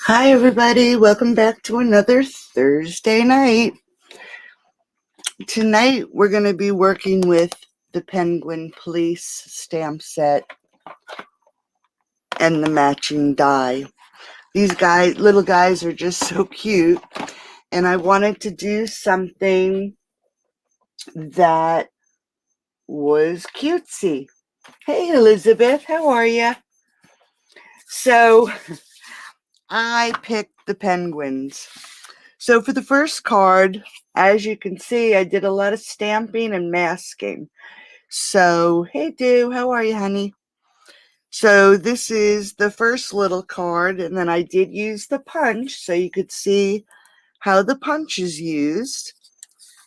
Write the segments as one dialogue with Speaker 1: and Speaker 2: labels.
Speaker 1: Hi, everybody. Welcome back to another Thursday night. Tonight, we're going to be working with the Penguin Police stamp set and the matching die. These little guys are just so cute, and I wanted to do something that was cutesy. Hey, Elizabeth, how are you? So, I picked the penguins. So for the first card, as you can see, I did a lot of stamping and masking. So, hey, Dew, how are you, honey? So this is the first little card, and then I did use the punch so you could see how the punch is used.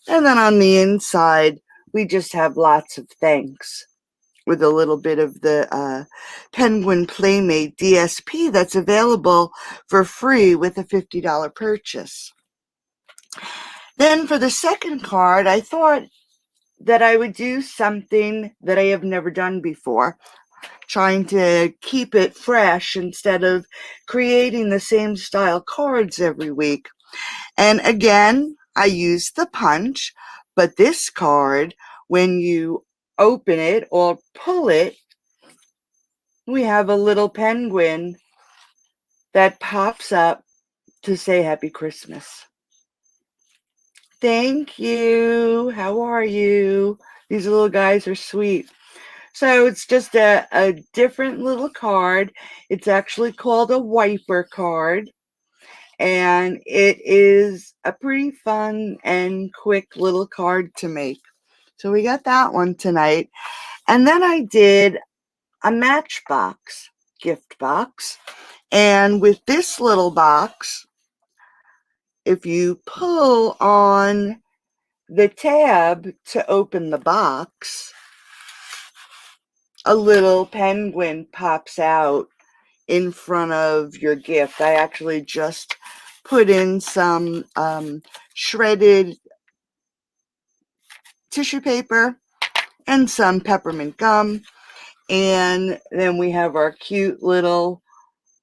Speaker 1: And then on the inside, we just have lots of thanks with a little bit of the Penguin Playmate DSP that's available for free with a $50 purchase. Then for the second card, I thought that I would do something that I have never done before, trying to keep it fresh instead of creating the same style cards every week. And again, I used the punch, but this card, when you open it or pull it, we have a little penguin that pops up to say Happy Christmas. Thank you. How are you? These little guys are sweet. So it's just a different little card. It's actually called a wiper card. And it is a pretty fun and quick little card to make. So we got that one tonight. And then I did a Matchbox gift box. And with this little box, if you pull on the tab to open the box, a little penguin pops out in front of your gift. I actually just put in some shredded tissue paper and some peppermint gum. And then we have our cute little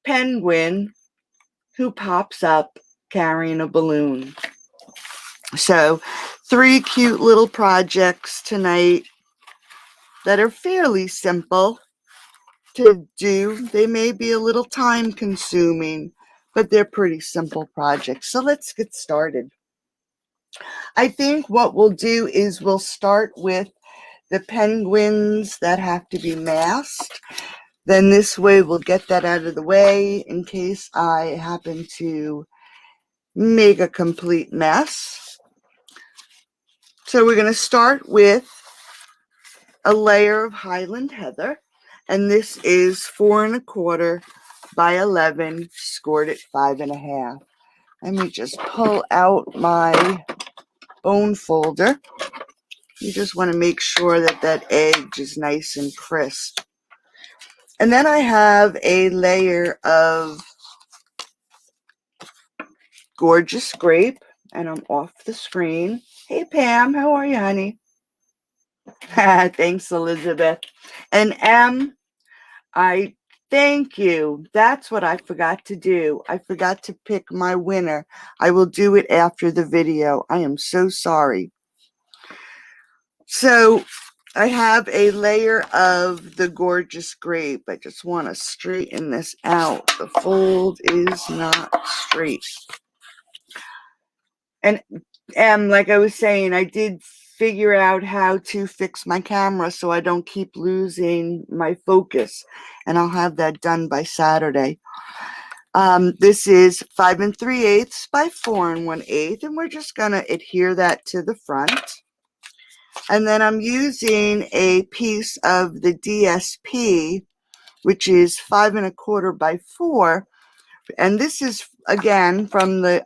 Speaker 1: penguin who pops up carrying a balloon. So 3 cute little projects tonight that are fairly simple to do. They may be a little time consuming, but they're pretty simple projects. So let's get started. I think what we'll do is we'll start with the penguins that have to be masked. Then this way we'll get that out of the way in case I happen to make a complete mess. So we're going to start with a layer of Highland Heather, and this is 4 1/4 by 11, scored at 5 1/2. Let me just pull out my bone folder. You just want to make sure that that edge is nice and crisp. And then I have a layer of Gorgeous Grape, and I'm off the screen. Hey, Pam, how are you, honey? Thanks, Elizabeth. And I thank you. That's what I forgot to do. I forgot to pick my winner. I will do it after the video. I am so sorry. So I have a layer of the Gorgeous Grape. I just want to straighten this out. The fold is not straight. And like I was saying, I did figure out how to fix my camera so I don't keep losing my focus. And I'll have that done by Saturday. This is 5 3/8 by 4 1/8. And we're just going to adhere that to the front. And then I'm using a piece of the DSP, which is 5 1/4 by 4. And this is, again, from the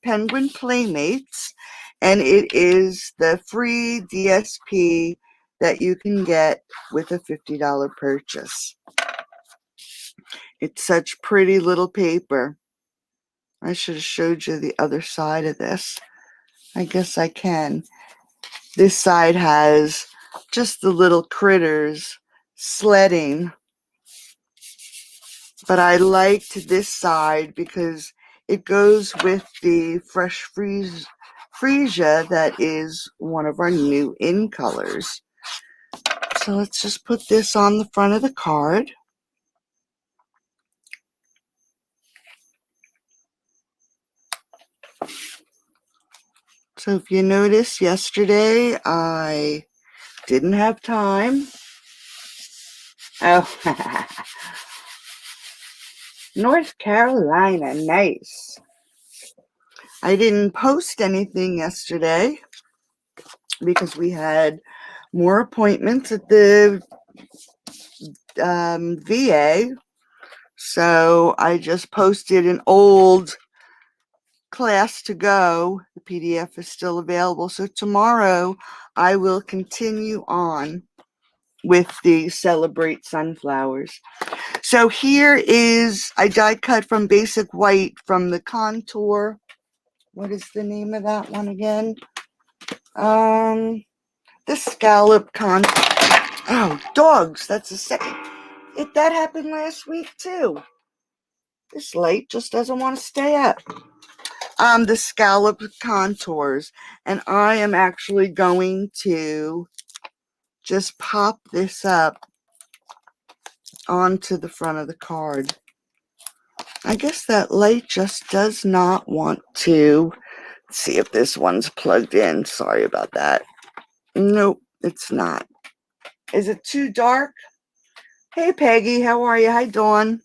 Speaker 1: Penguin Playmates. And it is the free DSP that you can get with a $50 purchase. It's such pretty little paper. I should have showed you the other side of this. I guess I can. This side has just the little critters sledding but I liked this side because it goes with the fresh freesia that is one of our new in colors. So let's just put this on the front of the card. So if you notice, yesterday I didn't have time. Oh, North Carolina, nice. I didn't post anything yesterday because we had more appointments at the VA. So I just posted an old class to go. The PDF is still available. So tomorrow I will continue on with the Celebrate Sunflowers. So here is, I die cut from Basic White from the Contour. What is the name of that one again? The Scallop Contour. Oh, dogs. That's the second. That happened last week too. This light just doesn't want to stay up. The Scallop Contours. And I am actually going to just pop this up onto the front of the card. I guess that light just does not want to. Let's see if this one's plugged in. Sorry about that. Nope, it's not. Is it too dark? Hey Peggy, how are you? Hi Dawn.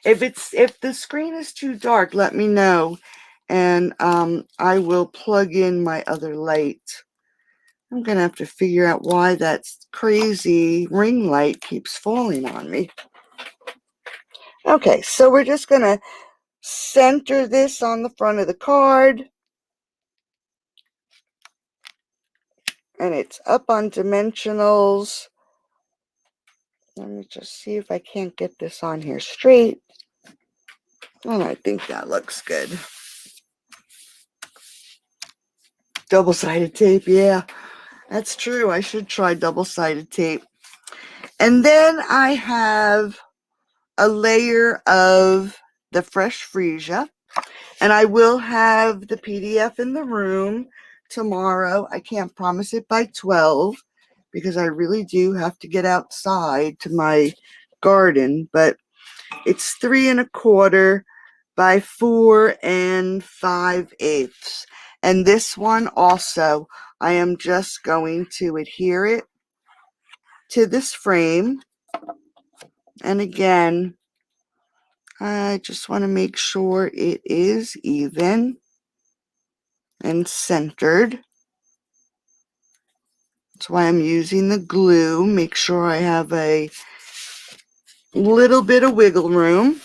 Speaker 1: If the screen is too dark, let me know, and I will plug in my other light. I'm gonna have to figure out why that crazy ring light keeps falling on me. Okay, so we're just gonna center this on the front of the card, and it's up on dimensionals. Let me just see if I can't get this on here straight. And I think that looks good. Double-sided tape, yeah, that's true. I should try double-sided tape. And then I have a layer of the fresh freesia, and I will have the PDF in the room tomorrow. I can't promise it by 12 because I really do have to get outside to my garden, but it's 3 1/4 by 4 5/8. And this one also, I am just going to adhere it to this frame. And again, I just want to make sure it is even and centered. That's why I'm using the glue. Make sure I have a little bit of wiggle room.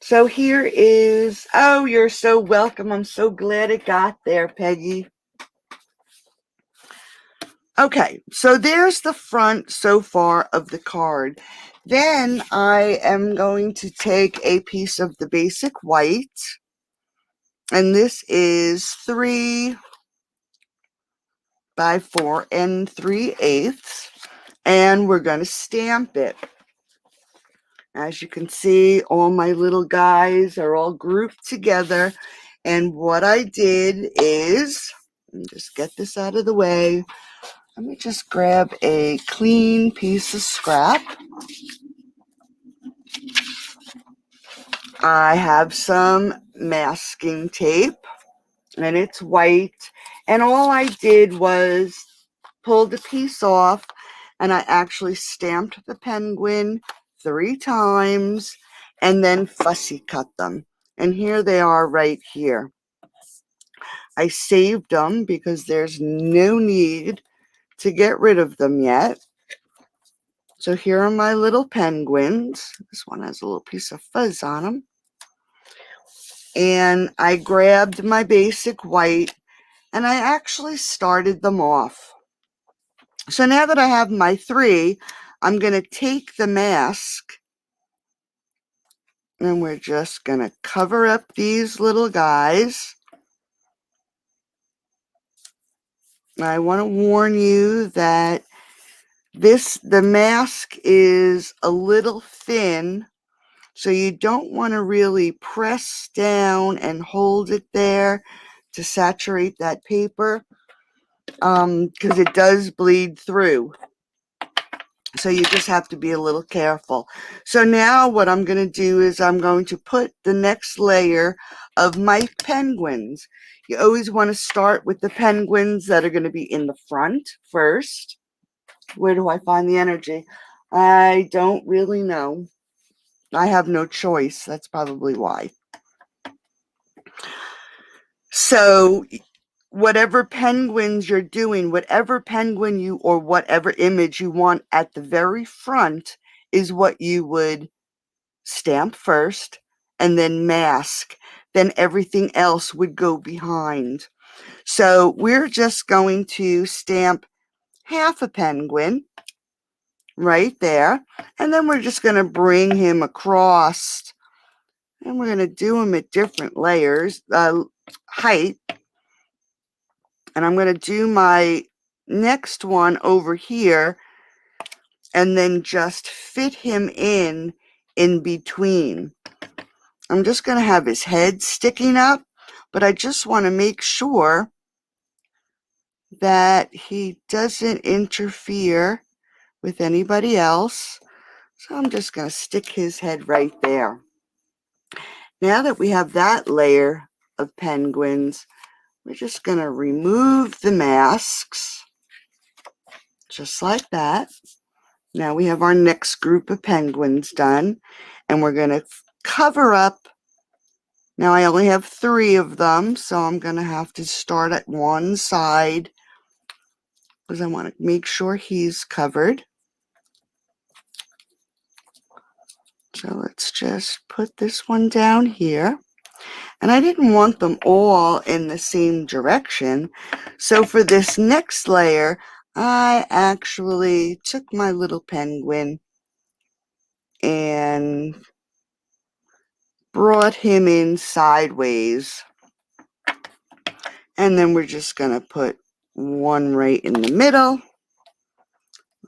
Speaker 1: So here is, oh, you're so welcome. I'm so glad it got there, Peggy. Okay, so there's the front so far of the card. Then I am going to take a piece of the Basic White, and this is 3 by 4 3/8, and we're going to stamp it. As you can see, all my little guys are all grouped together, and what I did is, let me just get this out of the way. Let me just grab a clean piece of scrap. I have some masking tape, and it's white, and all I did was pull the piece off, and I actually stamped the penguin 3 times and then fussy cut them. And here they are right here. I saved them because there's no need to get rid of them yet. So here are my little penguins. This one has a little piece of fuzz on them. And I grabbed my Basic White, and I actually started them off. So now that I have my 3, I'm going to take the mask, and we're just going to cover up these little guys. I want to warn you that The mask is a little thin, so you don't want to really press down and hold it there to saturate that paper, because it does bleed through. So you just have to be a little careful. So now what I'm going to do is I'm going to put the next layer of my penguins. You always want to start with the penguins that are going to be in the front first. Where do I find the energy? I don't really know. I have no choice. That's probably why. So whatever penguins you're doing, whatever penguin you or whatever image you want at the very front is what you would stamp first and then mask. Then everything else would go behind. So we're just going to stamp half a penguin right there. And then we're just going to bring him across. And we're going to do him at different layers, height. And I'm going to do my next one over here and then just fit him in between. I'm just going to have his head sticking up, but I just want to make sure that he doesn't interfere with anybody else. So I'm just going to stick his head right there. Now that we have that layer of penguins, we're just going to remove the masks, just like that. Now we have our next group of penguins done, and we're going to cover up. Now I only have 3 of them, so I'm going to have to start at one side because I want to make sure he's covered. So let's just put this one down here. And I didn't want them all in the same direction. So for this next layer, I actually took my little penguin and brought him in sideways. And then we're just going to put one right in the middle.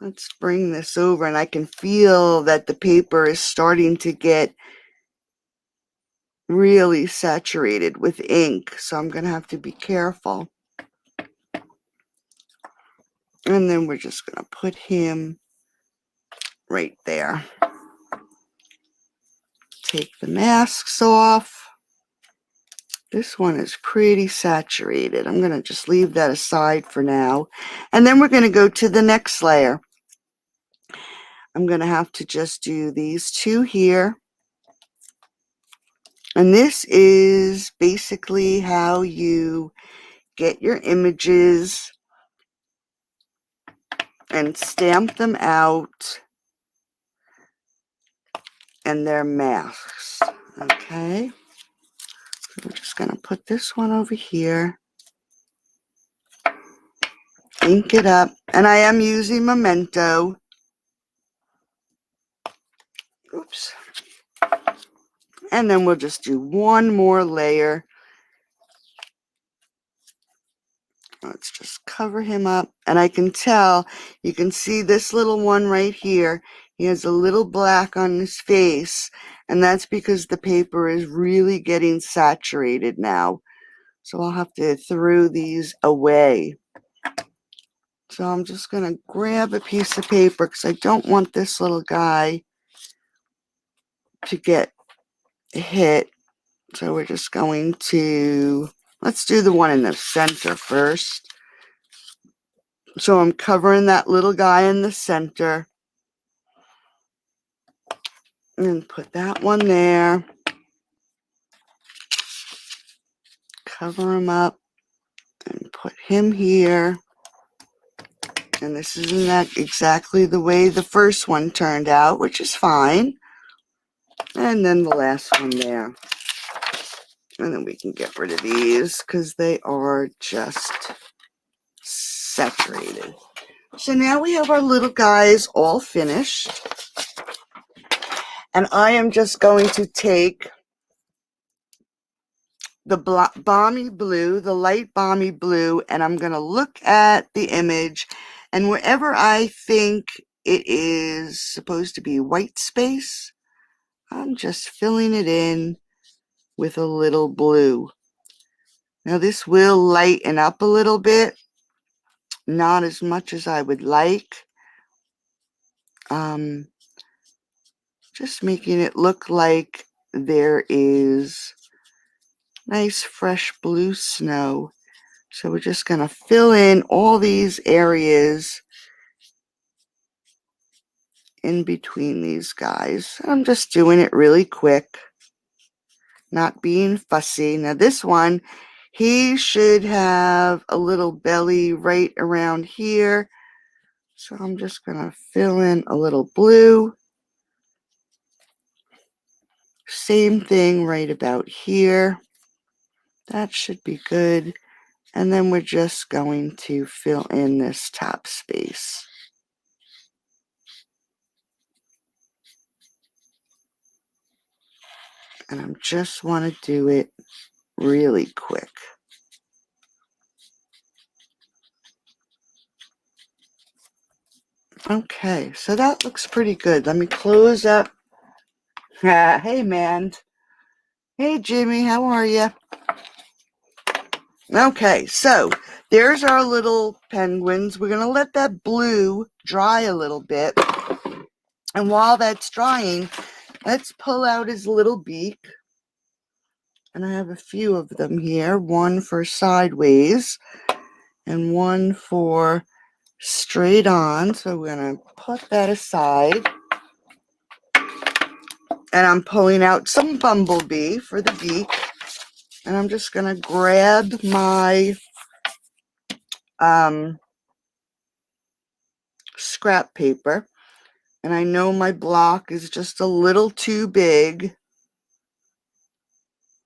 Speaker 1: Let's bring this over, and I can feel that the paper is starting to get really saturated with ink, so I'm going to have to be careful. And then we're just going to put him right there. Take the masks off. This one is pretty saturated. I'm going to just leave that aside for now. And then we're going to go to the next layer. I'm going to have to just do these 2 here. And this is basically how you get your images and stamp them out, and their masks. Okay, so we're just going to put this one over here, ink it up, and I am using Memento. Oops. And then we'll just do one more layer. Let's just cover him up. And I can tell, you can see this little one right here. He has a little black on his face. And that's because the paper is really getting saturated now. So I'll have to throw these away. So I'm just going to grab a piece of paper because I don't want this little guy to get hit. So we're just going to, let's do the one in the center first. So I'm covering that little guy in the center. And put that one there. Cover him up. And put him here. And this isn't that exactly the way the first one turned out, which is fine. And then the last one there. And then we can get rid of these because they are just saturated. So now we have our little guys all finished. And I am just going to take the balmy blue, the light balmy blue, and I'm going to look at the image And wherever I think it is supposed to be white space, I'm just filling it in with a little blue. Now this will lighten up a little bit, not as much as I would like. Just making it look like there is nice fresh blue snow. So we're just going to fill in all these areas in between these guys. I'm just doing it really quick, not being fussy. Now this one, he should have a little belly right around here. So I'm just going to fill in a little blue. Same thing right about here. That should be good. And then we're just going to fill in this top space. And I just want to do it really quick. Okay, so that looks pretty good. Let me close up. Hey, man. Hey, Jimmy, how are you? Okay, so there's our little penguins. We're going to let that blue dry a little bit. And while that's drying, let's pull out his little beak. And I have a few of them here. One for sideways and one for straight on. So we're going to put that aside. And I'm pulling out some bumblebee for the beak. And I'm just going to grab my scrap paper. And I know my block is just a little too big.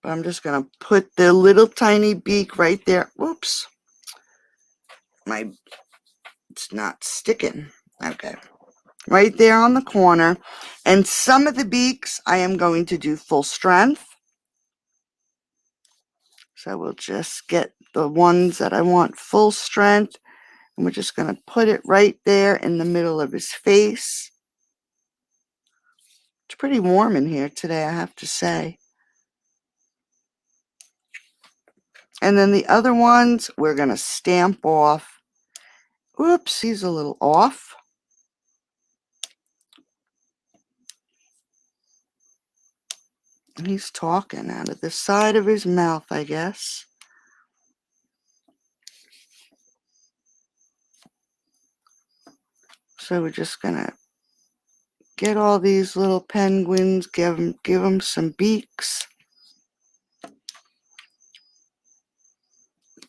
Speaker 1: But I'm just going to put the little tiny beak right there. Whoops. It's not sticking. Okay. Right there on the corner. And some of the beaks I am going to do full strength. So we'll just get the ones that I want full strength. And we're just going to put it right there in the middle of his face. It's pretty warm in here today, I have to say. And then the other ones, we're going to stamp off. Oops, he's a little off. And he's talking out of the side of his mouth, I guess. So we're just going to get all these little penguins, give them some beaks.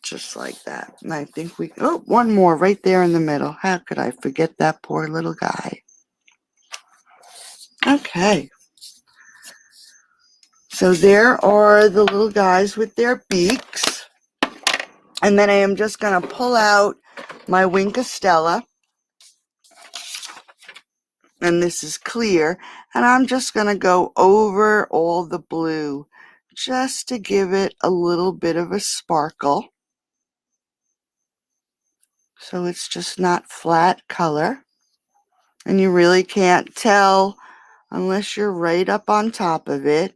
Speaker 1: Just like that. And I think one more right there in the middle. How could I forget that poor little guy? Okay. So there are the little guys with their beaks. And then I am just going to pull out my Wink of Stella. And this is clear. And I'm just going to go over all the blue just to give it a little bit of a sparkle. So it's just not flat color. And you really can't tell unless you're right up on top of it.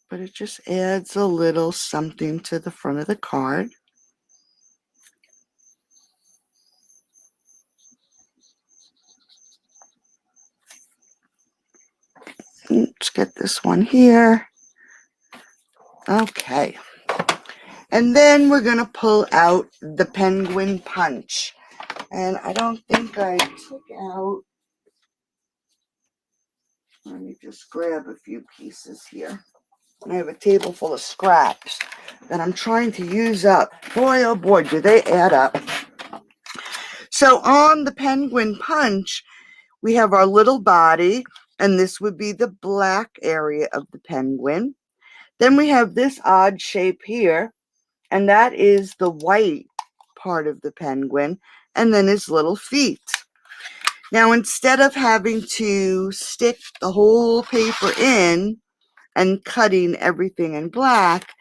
Speaker 1: But it just adds a little something to the front of the card. Let's get this one here. Okay. And then we're going to pull out the penguin punch. And I don't think I took out. Let me just grab a few pieces here. I have a table full of scraps that I'm trying to use up. Boy, oh boy, do they add up. So on the penguin punch, we have our little body, and this would be the black area of the penguin. Then we have this odd shape here, and that is the white part of the penguin, and then his little feet. Now, instead of having to stick the whole paper in and cutting everything in black,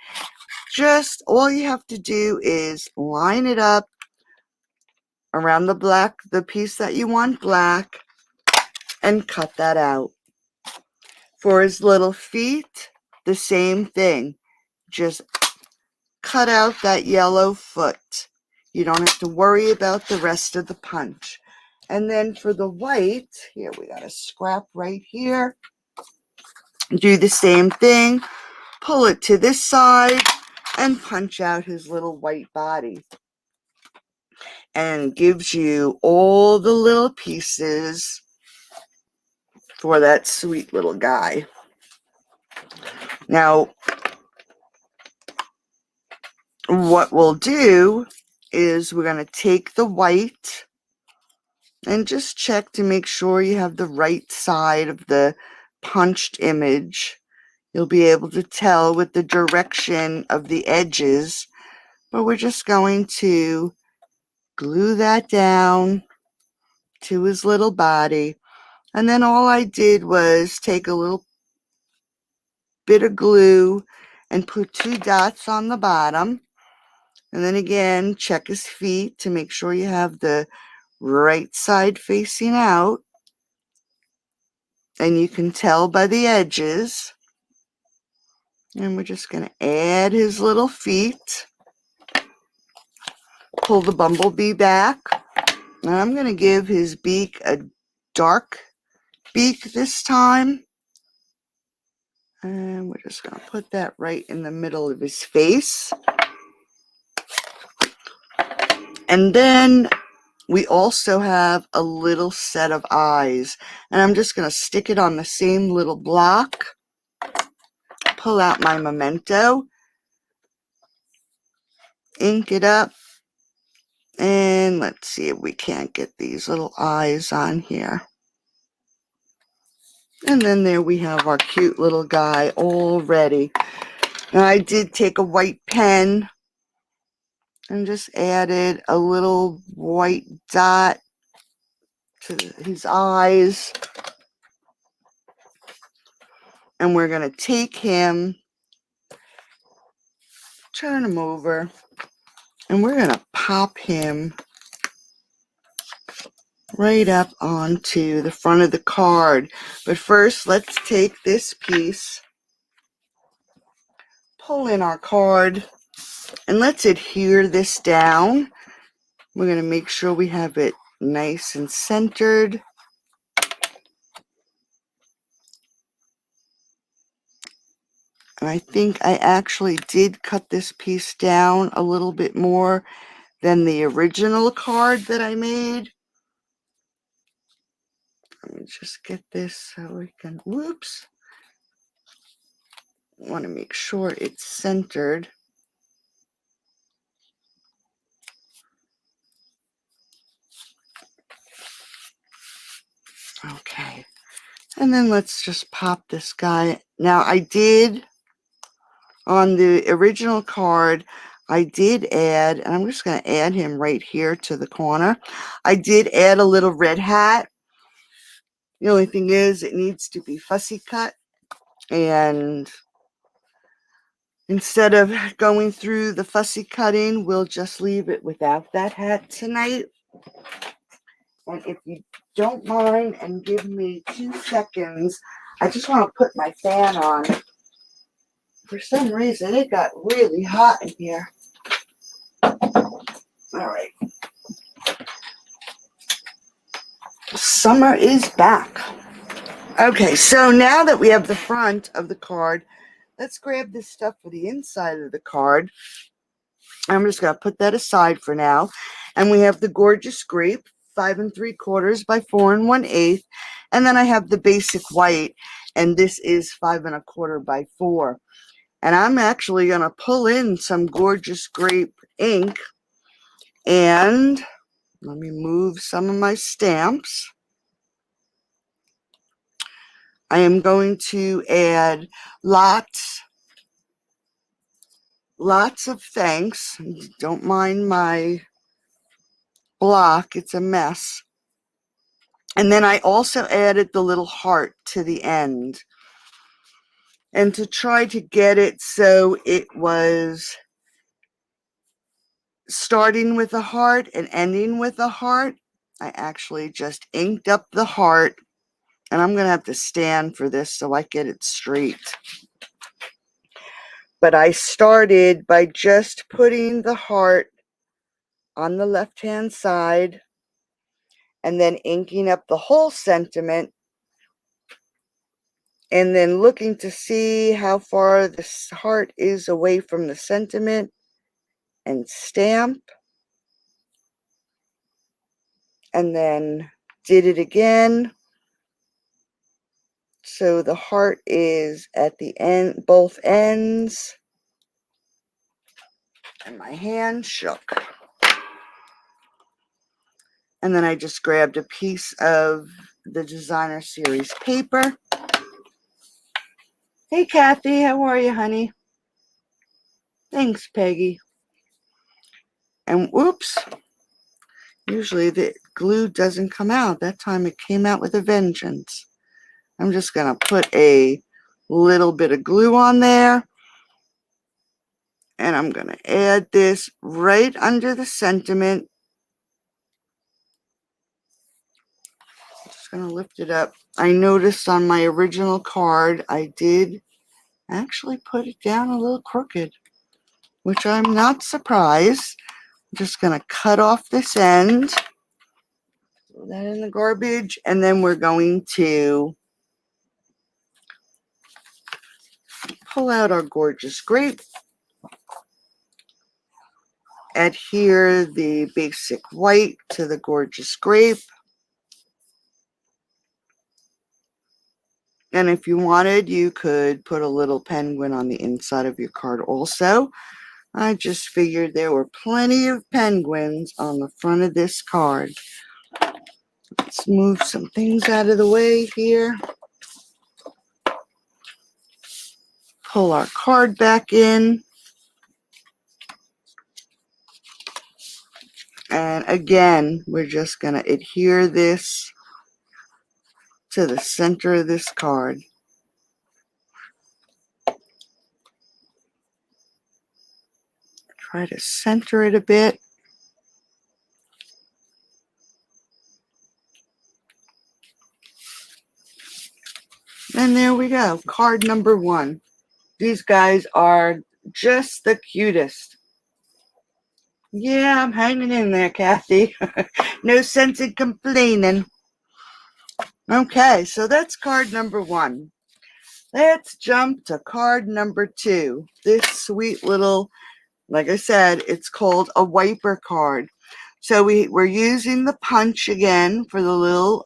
Speaker 1: just all you have to do is line it up around the piece that you want black, and cut that out. For his little feet, the same thing. Just cut out that yellow foot. You don't have to worry about the rest of the punch. And then for the white, here we got a scrap right here. Do the same thing. Pull it to this side and punch out his little white body. And gives you all the little pieces for that sweet little guy. Now, what we'll do is we're going to take the white and just check to make sure you have the right side of the punched image. You'll be able to tell with the direction of the edges, but we're just going to glue that down to his little body. And then all I did was take a little bit of glue and put 2 dots on the bottom. And then again, check his feet to make sure you have the right side facing out. And you can tell by the edges. And we're just going to add his little feet. Pull the bumblebee back. And I'm going to give his beak a dark beak this time. And we're just going to put that right in the middle of his face. And then we also have a little set of eyes. And I'm just going to stick it on the same little block. Pull out my memento. Ink it up. And let's see if we can't get these little eyes on here. And then there we have our cute little guy all ready. Now I did take a white pen and just added a little white dot to his eyes. And we're going to take him, turn him over, and we're going to pop him right up onto the front of the card. But first, let's take this piece, pull in our card, and let's adhere this down. We're going to make sure we have it nice and centered. And I think I actually did cut this piece down a little bit more than the original card that I made. Let me just get this so we can, whoops. I want to make sure it's centered. Okay. And then let's just pop this guy. Now I did, on the original card, I did add, and I'm just going to add him right here to the corner. I did add a little red hat. The only thing is it needs to be fussy cut. And instead of going through the fussy cutting, we'll just leave it without that hat tonight. And if you don't mind and give me 2 seconds, I just want to put my fan on. For some reason, it got really hot in here. All right. Summer is back. Okay, so now that we have the front of the card, let's grab this stuff for the inside of the card. I'm just going to put that aside for now. And we have the gorgeous grape, 5 3/4 by 4 1/8. And then I have the basic white, and this is 5 1/4 by 4. And I'm actually going to pull in some gorgeous grape ink. And let me move some of my stamps. I am going to add lots of thanks. Don't mind my block, it's a mess. And then I also added the little heart to the end. And to try to get it so it was starting with a heart and ending with a heart, I actually just inked up the heart, and I'm going to have to stand for this so I get it straight. But I started by just putting the heart on the left-hand side and then inking up the whole sentiment, and then looking to see how far this heart is away from the sentiment and stamp, and then did it again. So the heart is at the end, both ends, and my hand shook. And then I just grabbed a piece of the designer series paper. Hey Kathy, how are you, honey? Thanks, Peggy. And whoops, usually the glue doesn't come out. That time it came out with a vengeance. I'm just going to put a little bit of glue on there. And I'm going to add this right under the sentiment. Just going to lift it up. I noticed on my original card, I did actually put it down a little crooked, which I'm not surprised. I'm just going to cut off this end. Throw that in the garbage. And then we're going to pull out our gorgeous grape. Adhere the basic white to the gorgeous grape. And if you wanted, you could put a little penguin on the inside of your card also. I just figured there were plenty of penguins on the front of this card. Let's move some things out of the way here. Pull our card back in. And again, we're just going to adhere this to the center of this card. Try to center it a bit. And there we go, card number 1. These guys are just the cutest. Yeah, I'm hanging in there, Kathy. No sense in complaining. Okay, so that's card number 1. Let's jump to card number 2. This sweet little, like I said, it's called a wiper card. So we're using the punch again for the little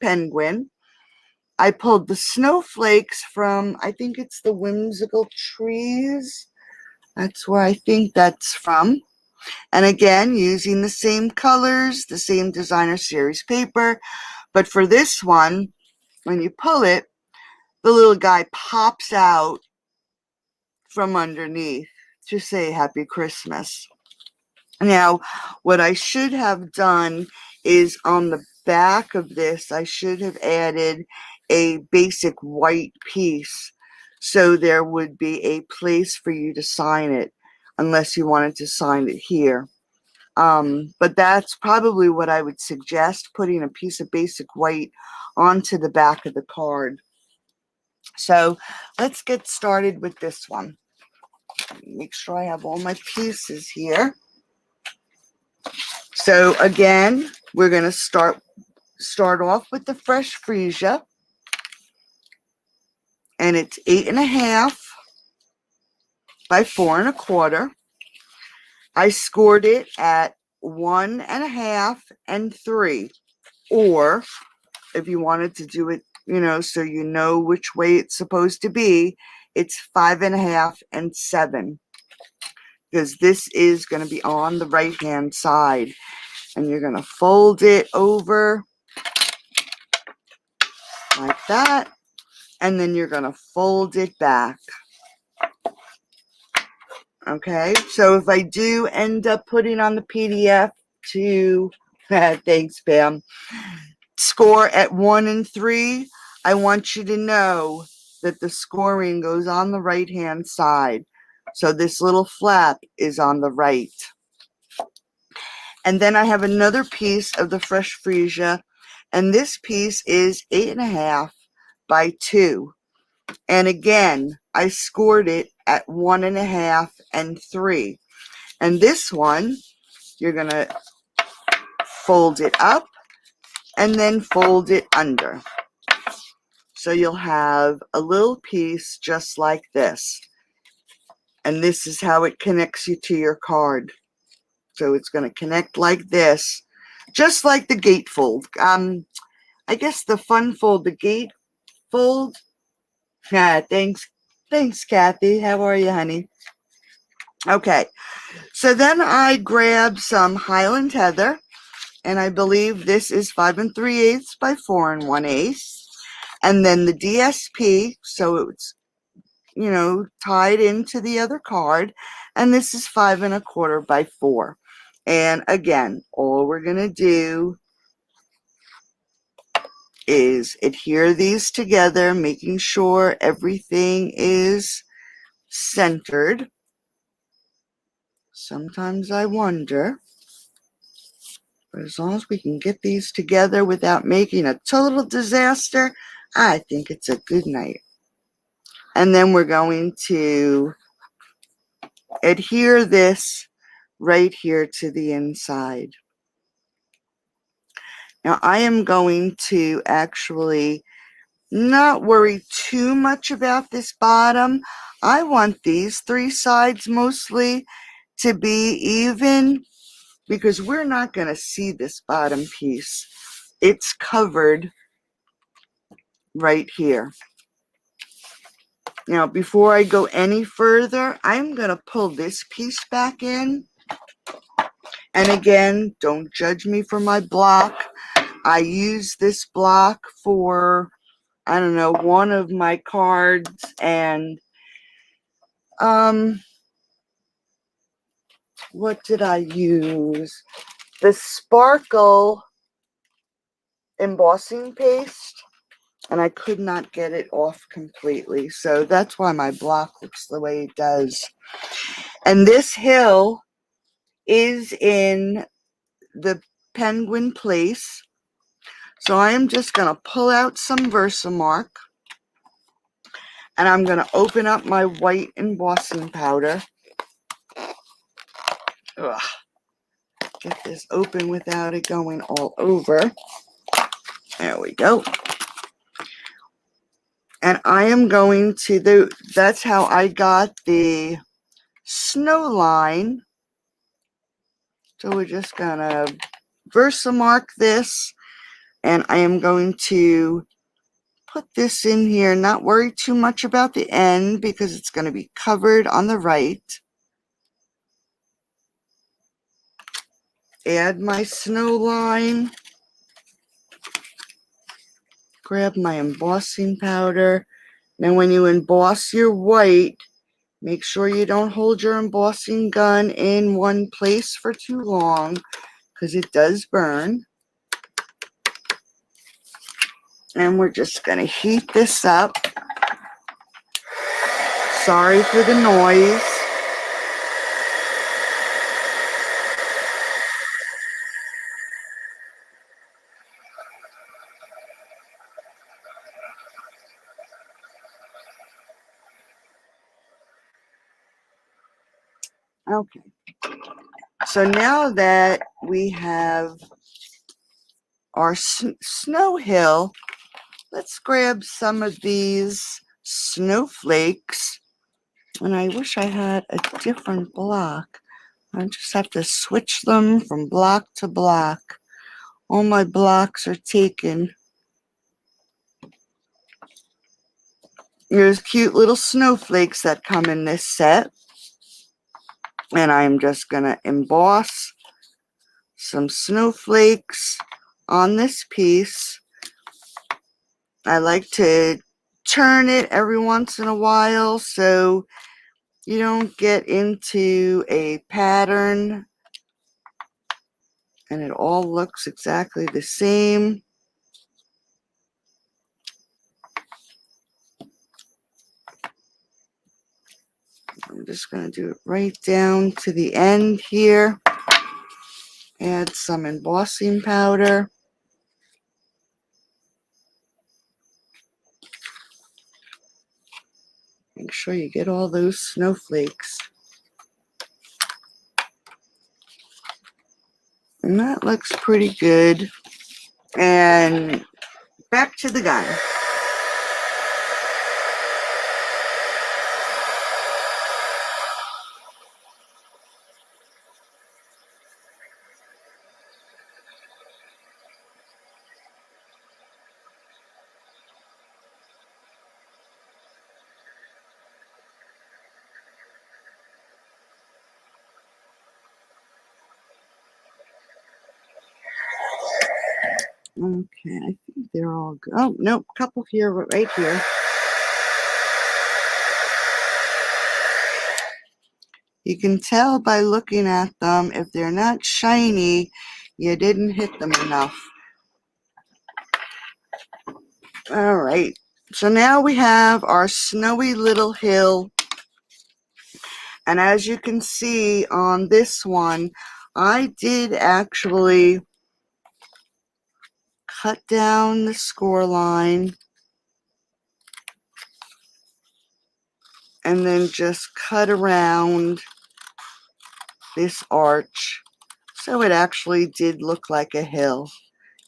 Speaker 1: penguin. I pulled the snowflakes from, I think it's the Whimsical Trees. That's where I think that's from. And again, using the same colors, the same designer series paper. But for this one, when you pull it, the little guy pops out from underneath to say Happy Christmas. Now, what I should have done is on the back of this, I should have added a basic white piece so there would be a place for you to sign it, unless you wanted to sign it here. But that's probably what I would suggest, putting a piece of basic white onto the back of the card. So let's get started with this one. Make sure I have all my pieces here. So again, we're going to start off with the fresh freesia, and it's 8.5 by 4 1/4. I scored it at 1.5 and 3, or if you wanted to do it, so you know which way it's supposed to be, it's 5.5 and 7, because this is going to be on the right hand side, and you're going to fold it over like that, and then you're going to fold it back. Okay, so if I do end up putting on the PDF to, thanks, Pam, score at 1 and 3, I want you to know that the scoring goes on the right hand side. So this little flap is on the right. And then I have another piece of the fresh freesia, and this piece is 8.5 by 2. And again, I scored it at 1.5 and 3. And this one, you're going to fold it up and then fold it under. So you'll have a little piece just like this. And this is how it connects you to your card. So it's going to connect like this, just like the gatefold. I guess the fun fold, the gatefold. Yeah, thanks, Kathy. How are you, honey? Okay, so then I grabbed some Highland Heather, and I believe this is 5 3/8 by 4 1/8, and then the DSP, so it's, you know, tied into the other card, and this is 5 1/4 by 4. And again, all we're going to do is adhere these together, making sure everything is centered. Sometimes I wonder, but as long as we can get these together without making a total disaster, I think it's a good night. And then we're going to adhere this right here to the inside. Now I am going to actually not worry too much about this bottom. I want these 3 sides mostly to be even, because we're not going to see this bottom piece. It's covered right here. Now, before I go any further, I'm going to pull this piece back in. And again, don't judge me for my block. I use this block for, I don't know, one of my cards, and what did I use? The Sparkle embossing paste, and I could not get it off completely. So that's why my block looks the way it does. And this hill is in the penguin place. So I am just going to pull out some Versamark, and I'm going to open up my white embossing powder. Ugh. Get this open without it going all over. There we go. And I am going to, that's how I got the snow line. So we're just going to Versamark this, and I am going to put this in here, not worry too much about the end because it's going to be covered on the right. Add my snow line. Grab my embossing powder. Now when you emboss your white, make sure you don't hold your embossing gun in one place for too long because it does burn. And we're just going to heat this up. Sorry for the noise. Okay. So now that we have our snow hill, let's grab some of these snowflakes. And I wish I had a different block. I just have to switch them from block to block. All my blocks are taken. There's cute little snowflakes that come in this set. And I'm just going to emboss some snowflakes on this piece. I like to turn it every once in a while so you don't get into a pattern and it all looks exactly the same. I'm just going to do it right down to the end here. Add some embossing powder. Make sure you get all those snowflakes. And that looks pretty good. And back to the gun. Okay, I think they're all good. Oh, nope, couple here, right here. You can tell by looking at them, if they're not shiny, you didn't hit them enough. All right, so now we have our snowy little hill. And as you can see on this one, I did actually cut down the score line and then just cut around this arch so it actually did look like a hill.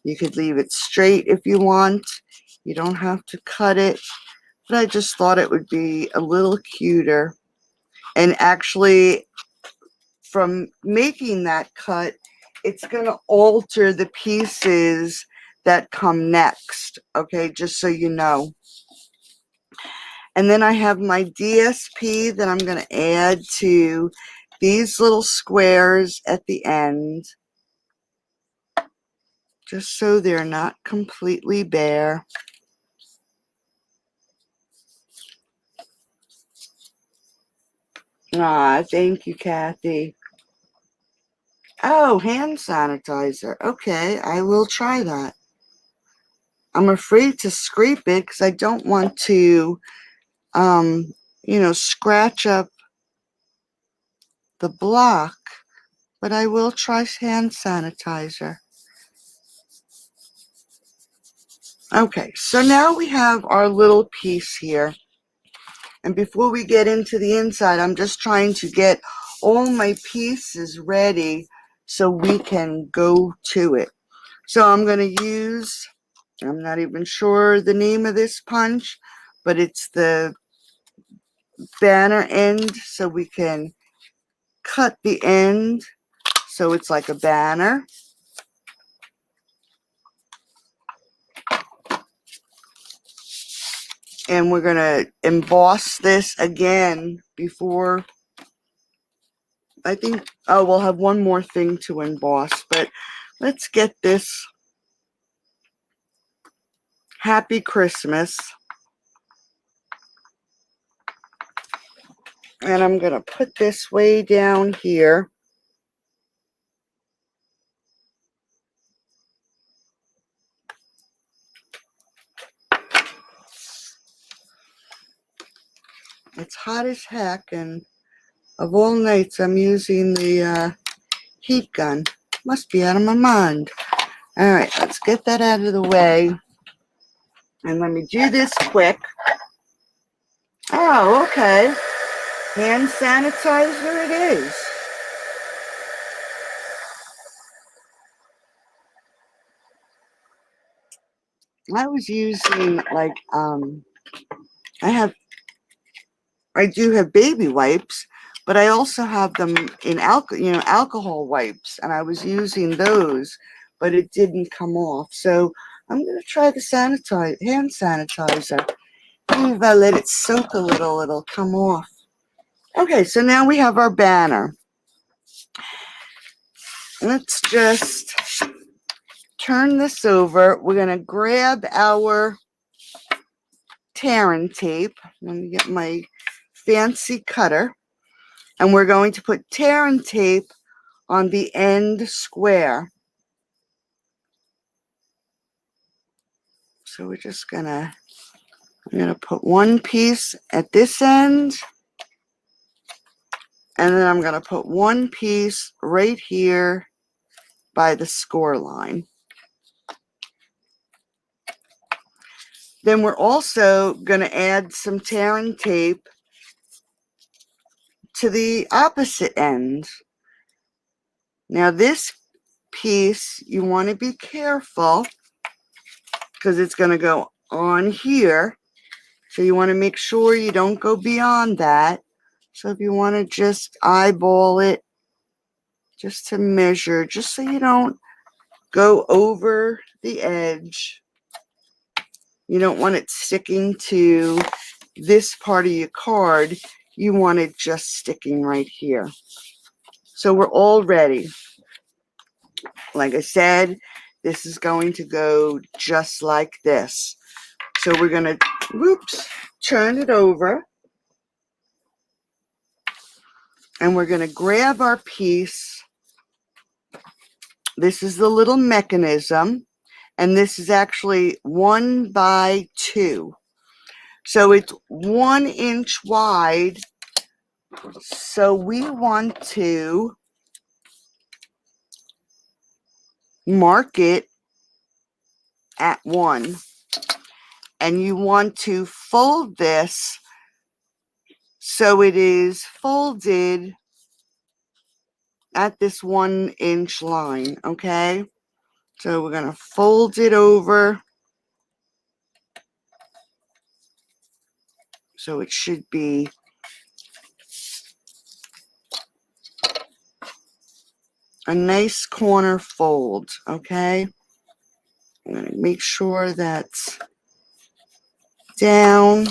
Speaker 1: You could leave it straight if you want. You don't have to cut it, but I just thought it would be a little cuter. And actually, from making that cut, it's going to alter the pieces that come next, okay, just so you know. And then I have my DSP that I'm going to add to these little squares at the end, just so they're not completely bare. Ah, thank you, Kathy. Oh, hand sanitizer. Okay, I will try that. I'm afraid to scrape it because I don't want to, scratch up the block, but I will try hand sanitizer. Okay, so now we have our little piece here. And before we get into the inside, I'm just trying to get all my pieces ready so we can go to it. So I'm going to use, I'm not even sure the name of this punch, but it's the banner end, so we can cut the end so it's like a banner. And we're going to emboss this again before, I think, oh, we'll have one more thing to emboss, but let's get this Happy Christmas. And I'm going to put this way down here. It's hot as heck, and of all nights, I'm using the heat gun. Must be out of my mind. All right, let's get that out of the way. And let me do this quick. Oh, okay. Hand sanitizer it is. I was using, like, I do have baby wipes, but I also have them in alcohol wipes, and I was using those, but it didn't come off. So I'm going to try the hand sanitizer. Maybe if I let it soak a little, it'll come off. Okay, so now we have our banner. Let's just turn this over. We're going to grab our tear and tape. Let me get my fancy cutter. And we're going to put tear and tape on the end square. So we're just I'm going to put one piece at this end. And then I'm going to put one piece right here by the score line. Then we're also going to add some tearing tape to the opposite end. Now this piece, you want to be careful because it's going to go on here. So you want to make sure you don't go beyond that. So if you want to just eyeball it, just to measure, just so you don't go over the edge. You don't want it sticking to this part of your card. You want it just sticking right here. So we're all ready. Like I said, this is going to go just like this. So we're going to, turn it over. And we're going to grab our piece. This is the little mechanism. And this is actually 1 by 2. So it's 1 inch wide. So we want to mark it at 1. And you want to fold this so it is folded at this 1 inch line, okay? So we're going to fold it over. So it should be a nice corner fold, okay? I'm going to make sure that's down.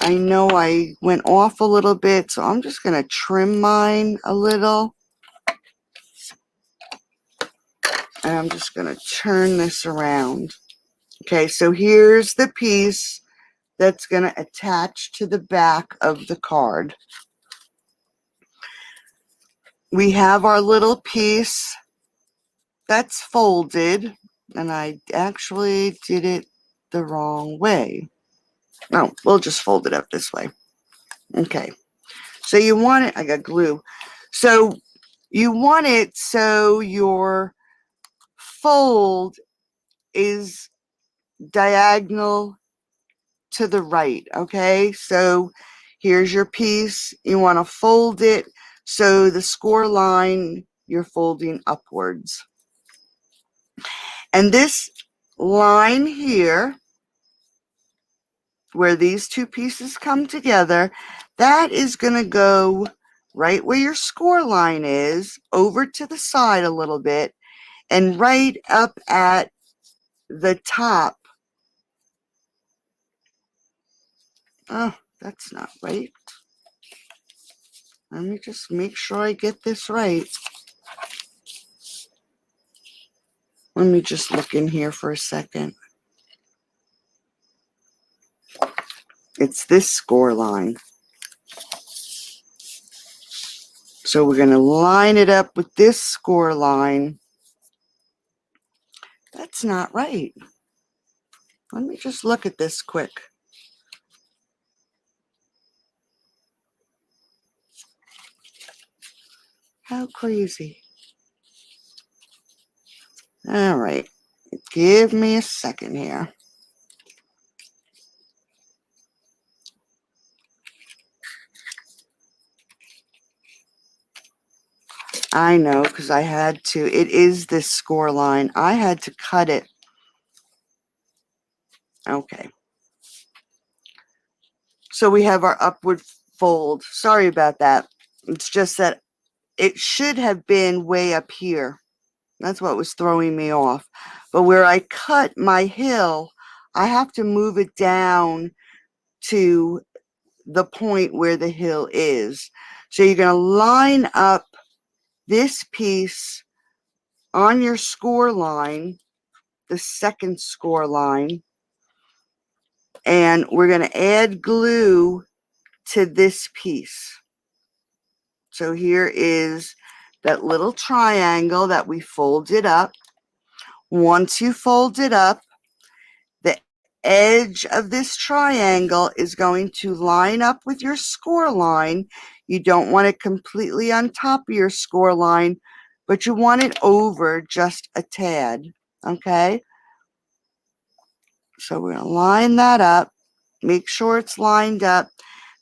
Speaker 1: I know I went off a little bit, so I'm just going to trim mine a little. And I'm just going to turn this around. Okay, so here's the piece that's going to attach to the back of the card. We have our little piece that's folded, and I actually did it the wrong way. No, we'll just fold it up this way. Okay, so you want it, I got glue. So you want it so your fold is diagonal to the right, okay? So here's your piece. You want to fold it so the score line, you're folding upwards. And this line here, where these two pieces come together, that is going to go right where your score line is, over to the side a little bit, and right up at the top. Oh, that's not right. Let me just make sure I get this right. Let me just look in here for a second. It's this score line. So we're going to line it up with this score line. That's not right. Let me just look at this quick. How crazy. All right. Give me a second here. I know, because I had to. It is this score line. I had to cut it. Okay. So we have our upward fold. Sorry about that. It's just that it should have been way up here. That's what was throwing me off. But where I cut my hill, I have to move it down to the point where the hill is. So you're going to line up this piece on your score line, the second score line, and we're going to add glue to this piece. So here is that little triangle that we folded up. Once you fold it up, the edge of this triangle is going to line up with your score line. You don't want it completely on top of your score line, but you want it over just a tad, okay? So we're going to line that up, make sure it's lined up,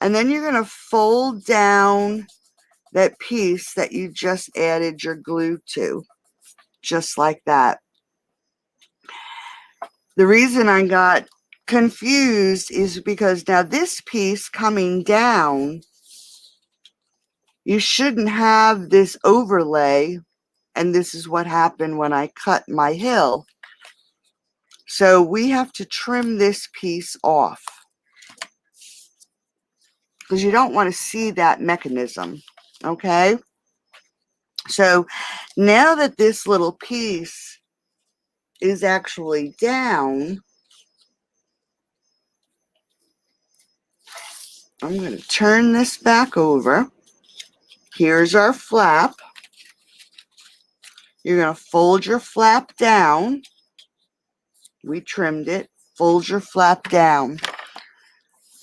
Speaker 1: and then you're going to fold down that piece that you just added your glue to, just like that. The reason I got confused is because now this piece coming down, you shouldn't have this overlay, and this is what happened when I cut my hill. So we have to trim this piece off because you don't want to see that mechanism, okay? So now that this little piece is actually down, I'm going to turn this back over. Here's our flap. You're going to fold your flap down. We trimmed it. Fold your flap down.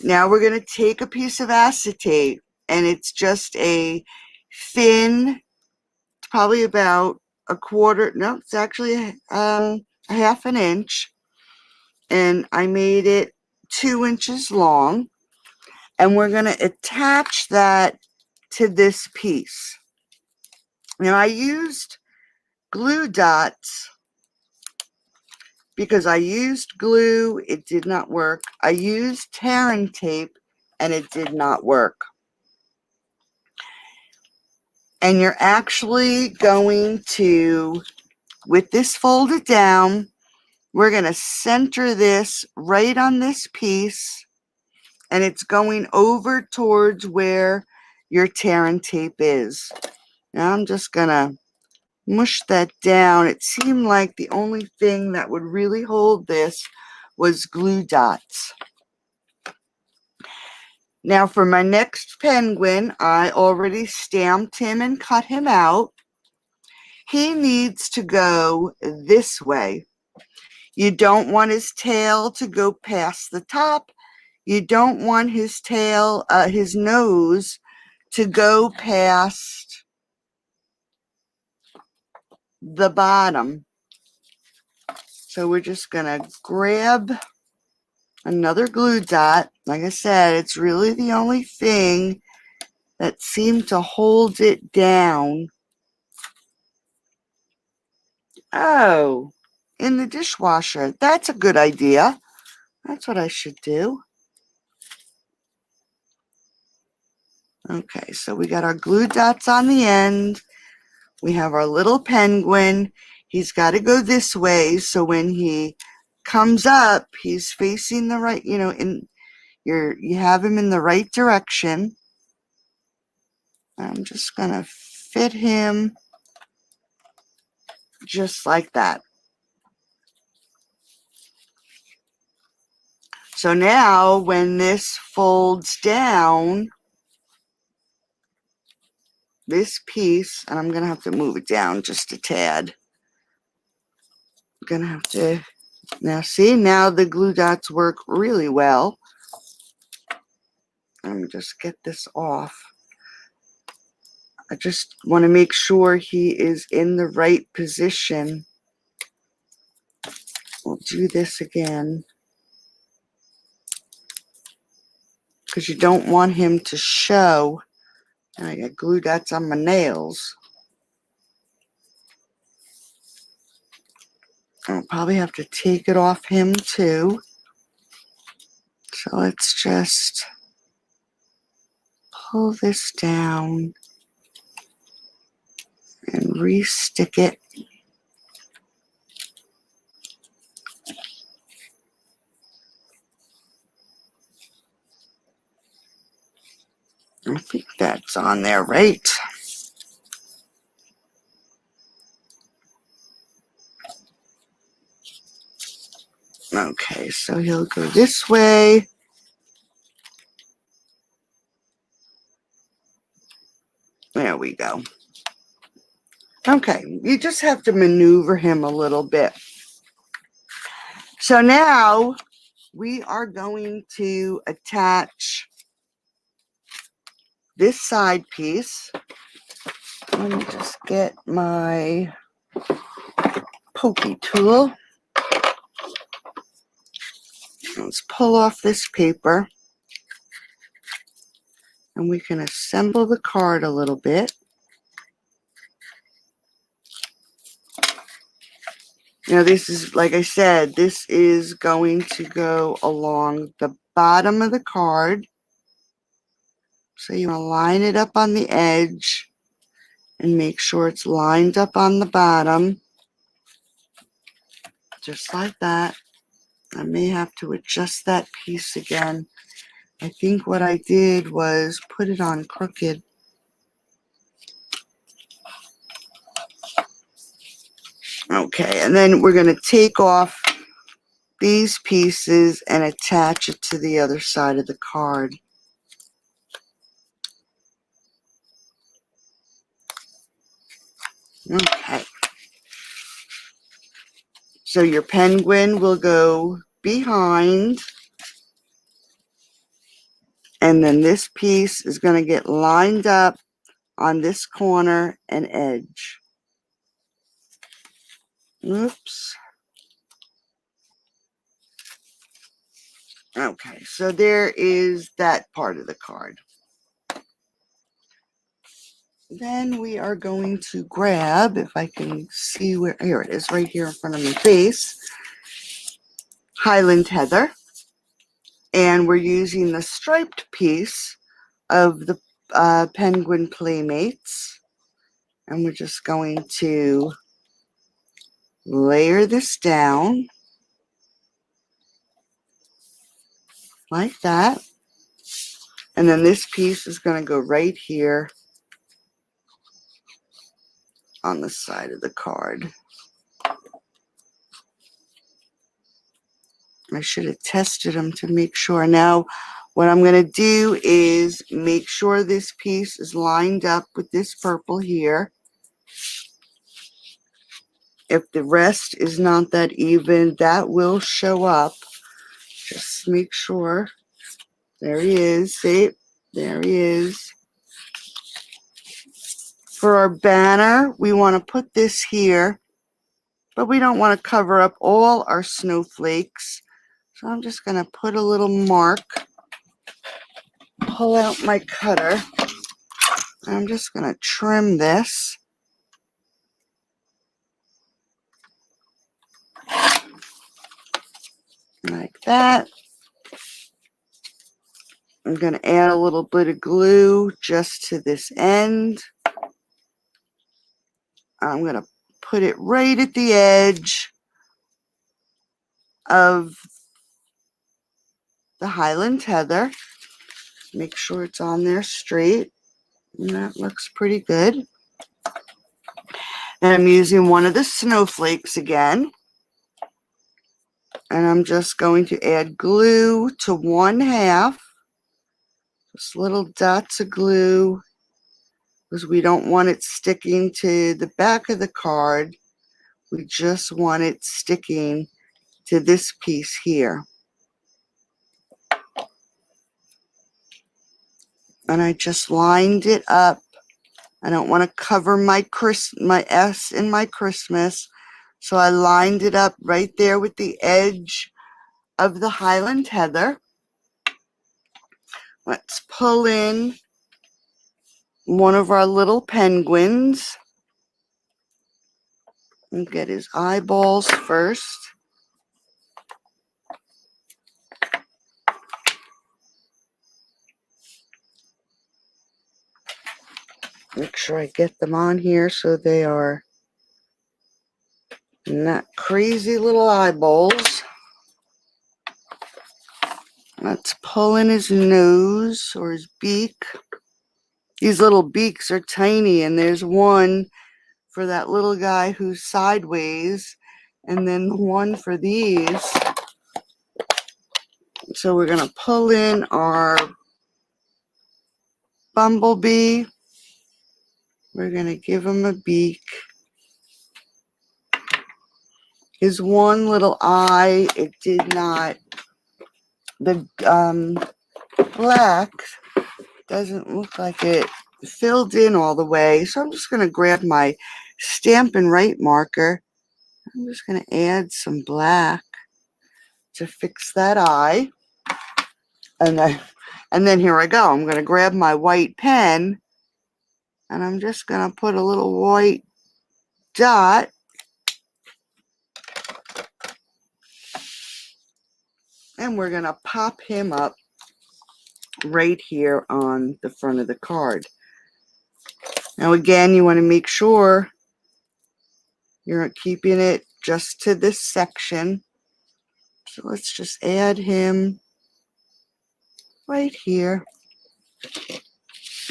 Speaker 1: Now we're going to take a piece of acetate, and it's just a thin, probably about a quarter, no, it's actually a half an inch, and I made it 2 inches long, and we're going to attach that to this piece. Now I used glue dots because I used glue, it did not work. I used tearing tape, and it did not work. And you're actually going to, with this folded down, we're going to center this right on this piece, and it's going over towards where your tearing tape is. Now I'm just going to mush that down. It seemed like the only thing that would really hold this was glue dots. Now for my next penguin, I already stamped him and cut him out. He needs to go this way. You don't want his tail to go past the top. You don't want his tail, his nose to go past the bottom. So we're just going to grab another glue dot. Like I said, it's really the only thing that seemed to hold it down. Oh, in the dishwasher. That's a good idea. That's what I should do. Okay, so we got our glue dots on the end. We have our little penguin. He's got to go this way, so when he comes up, he's facing the right, you have him in the right direction. I'm just going to fit him just like that. So now when this folds down, this piece, and I'm going to have to move it down just a tad. I'm going to have to, now see, now the glue dots work really well. Let me just get this off. I just want to make sure he is in the right position. We'll do this again, because you don't want him to show. And I got glue dots on my nails. I'll probably have to take it off him too. So let's just pull this down and re-stick it. I think that's on there, right? Okay, so he'll go this way. There we go. Okay, you just have to maneuver him a little bit. So now we are going to attach this side piece. Let me just get my pokey tool. Let's pull off this paper, and we can assemble the card a little bit. Now this is, like I said, this is going to go along the bottom of the card. So you want to line it up on the edge and make sure it's lined up on the bottom. Just like that. I may have to adjust that piece again. I think what I did was put it on crooked. Okay, and then we're going to take off these pieces and attach it to the other side of the card. Okay. So your penguin will go behind, and then this piece is going to get lined up on this corner and edge. Oops. Okay, so there is that part of the card. Then we are going to grab, if I can see where, here it is, right here in front of my face, Highland Heather. And we're using the striped piece of the Penguin Playmates. And we're just going to layer this down like that. And then this piece is going to go right here on the side of the card. I should have tested them to make sure. Now, what I'm going to do is make sure this piece is lined up with this purple here. If the rest is not that even, that will show up. Just make sure. There he is. See? There he is. For our banner, we want to put this here, but we don't want to cover up all our snowflakes. So I'm just going to put a little mark, pull out my cutter. I'm just going to trim this. Like that. I'm going to add a little bit of glue just to this end. I'm going to put it right at the edge of the Highland Heather. Make sure it's on there straight. And that looks pretty good. And I'm using one of the snowflakes again. And I'm just going to add glue to 1/2. Just little dots of glue, because we don't want it sticking to the back of the card. We just want it sticking to this piece here. And I just lined it up. I don't want to cover my S in my Christmas. So I lined it up right there with the edge of the Highland Heather. Let's pull in one of our little penguins and get his eyeballs first. Make sure I get them on here so they are not crazy little eyeballs. Let's pull in his nose or his beak. These little beaks are tiny, and there's one for that little guy who's sideways, and then one for these. So we're going to pull in our bumblebee. We're going to give him a beak. His one little eye, it did not, the black doesn't look like it filled in all the way. So I'm just going to grab my Stampin' Write marker. I'm just going to add some black to fix that eye. And then here I go. I'm going to grab my white pen and I'm just going to put a little white dot and we're going to pop him up right here on the front of the card. Now again, you want to make sure you're keeping it just to this section. So let's just add him right here.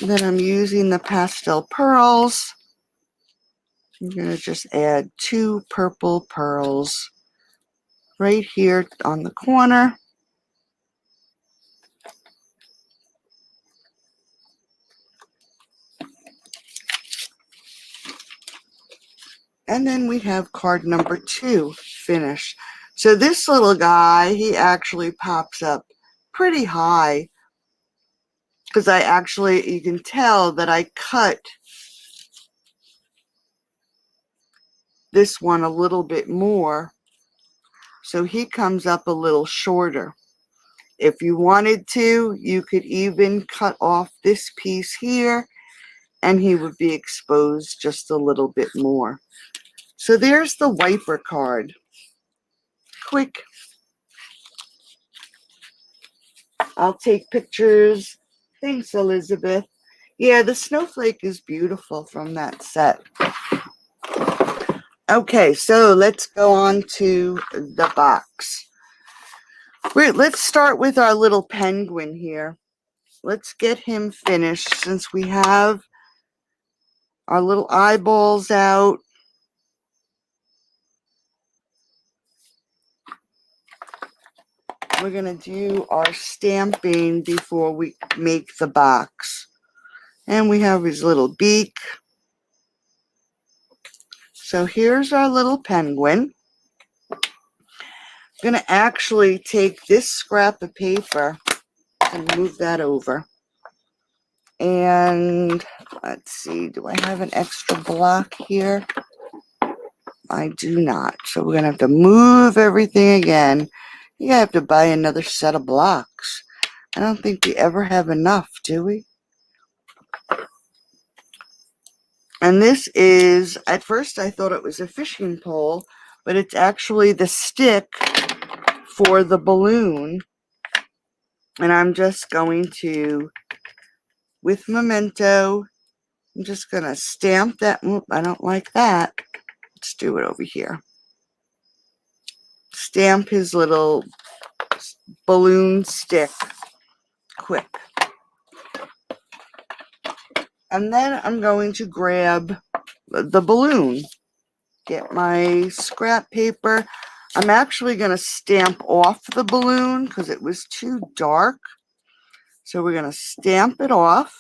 Speaker 1: And then I'm using the pastel pearls. I'm going to just add 2 purple pearls right here on the corner. And then we have card number 2 finished. So this little guy, he actually pops up pretty high because you can tell that I cut this one a little bit more. So he comes up a little shorter. If you wanted to, you could even cut off this piece here and he would be exposed just a little bit more. So there's the wiper card. Quick. I'll take pictures. Thanks, Elizabeth. Yeah, the snowflake is beautiful from that set. Okay, so let's go on to the box. Let's start with our little penguin here. Let's get him finished since we have our little eyeballs out. We're going to do our stamping before we make the box. And we have his little beak. So here's our little penguin. I'm going to actually take this scrap of paper and move that over. And let's see, do I have an extra block here? I do not. So we're going to have to move everything again. You have to buy another set of blocks. I don't think we ever have enough, do we? And this is, at first I thought it was a fishing pole, but it's actually the stick for the balloon. And I'm just going to, with Memento, I'm just going to stamp that. Oop, I don't like that. Let's do it over here. Stamp his little balloon stick quick. And then I'm going to grab the balloon. Get my scrap paper. I'm actually going to stamp off the balloon because it was too dark. So we're going to stamp it off.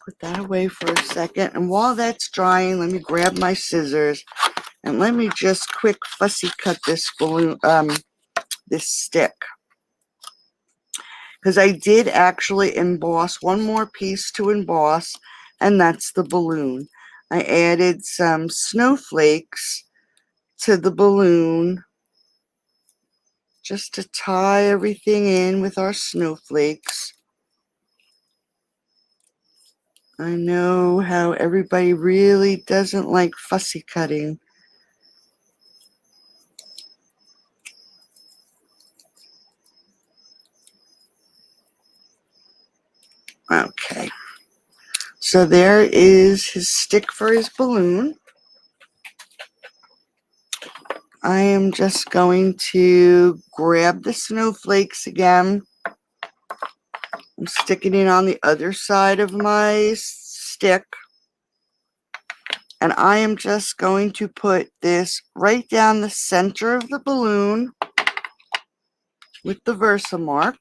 Speaker 1: Put that away for a second. And while that's drying, let me grab my scissors. And let me just quick fussy cut this balloon, this stick. Because I did actually emboss one more piece to emboss, and that's the balloon. I added some snowflakes to the balloon just to tie everything in with our snowflakes. I know how everybody really doesn't like fussy cutting. Okay, so there is his stick for his balloon. I am just going to grab the snowflakes again. I'm sticking it on the other side of my stick. And I am just going to put this right down the center of the balloon with the Versamark.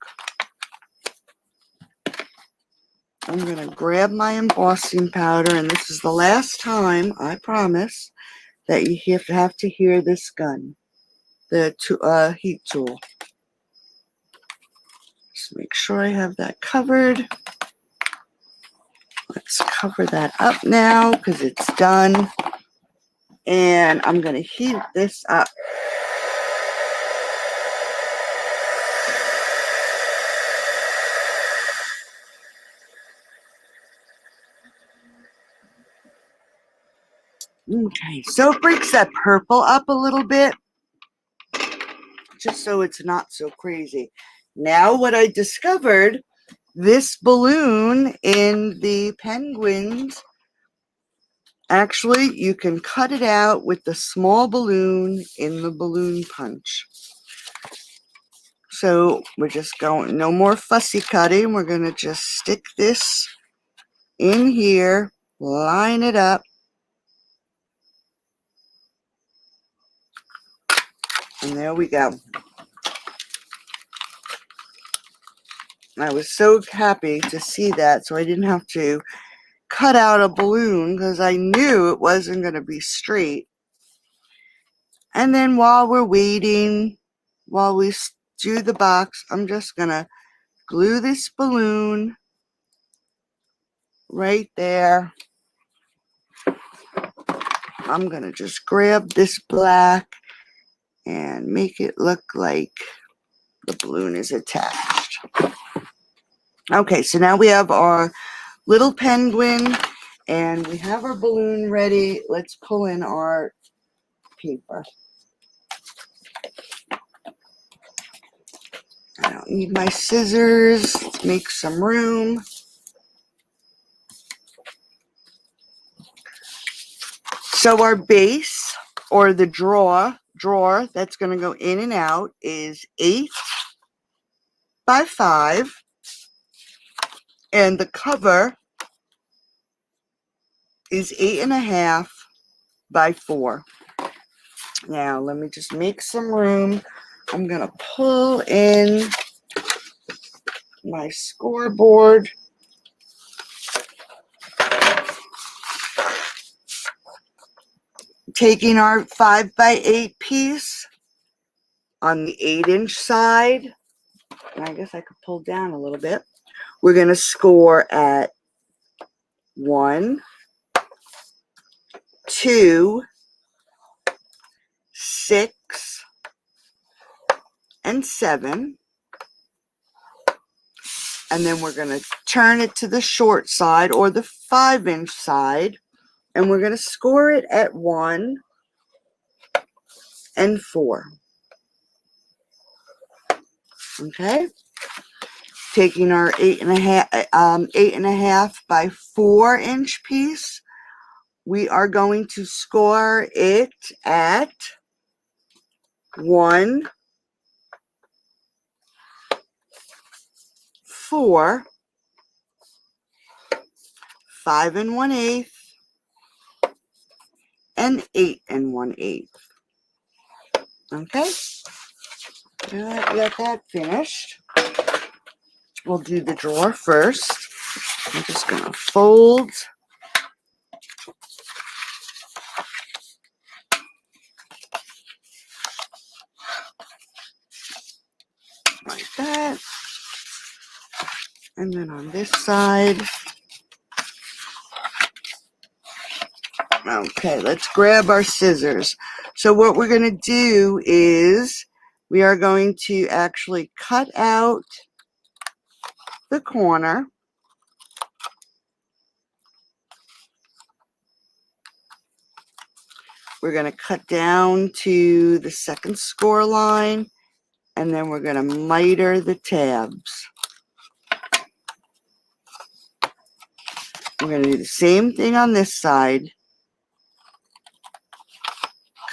Speaker 1: I'm going to grab my embossing powder, and this is the last time, I promise, that you have to hear this gun, the heat tool. Just make sure I have that covered. Let's cover that up now because it's done. And I'm going to heat this up. Okay, so it breaks that purple up a little bit, just so it's not so crazy. Now what I discovered, this balloon in the penguins, actually you can cut it out with the small balloon in the balloon punch. So we're just going, no more fussy cutting. We're going to just stick this in here, line it up. And there we go. I was so happy to see that, so I didn't have to cut out a balloon because I knew it wasn't going to be straight. And then while we're waiting, while we do the box, I'm just going to glue this balloon right there. I'm going to just grab this black and make it look like the balloon is attached. Okay, so now we have our little penguin and we have our balloon ready. Let's pull in our paper. I don't need my scissors. Let's make some room. So our base, or the drawer that's going to go in and out, is 8 by 5. And the cover is 8.5 by 4. Now let me just make some room. I'm going to pull in my scoreboard. Taking our 5 by 8 piece on the 8-inch side, and I guess I could pull down a little bit. We're going to score at 1, 2, 6, and 7. And then we're going to turn it to the short side, or the 5-inch side, and we're going to score it at 1 and 4. Okay? Taking our 8.5 by 4-inch piece, we are going to score it at 1, 4, 5 1/8, and 8 1/8. Okay, now we got that finished. We'll do the drawer first. I'm just going to fold like that. And then on this side, okay, let's grab our scissors. So what we're going to do is we are going to actually cut out the corner. We're going to cut down to the second score line, and then we're going to miter the tabs. We're going to do the same thing on this side.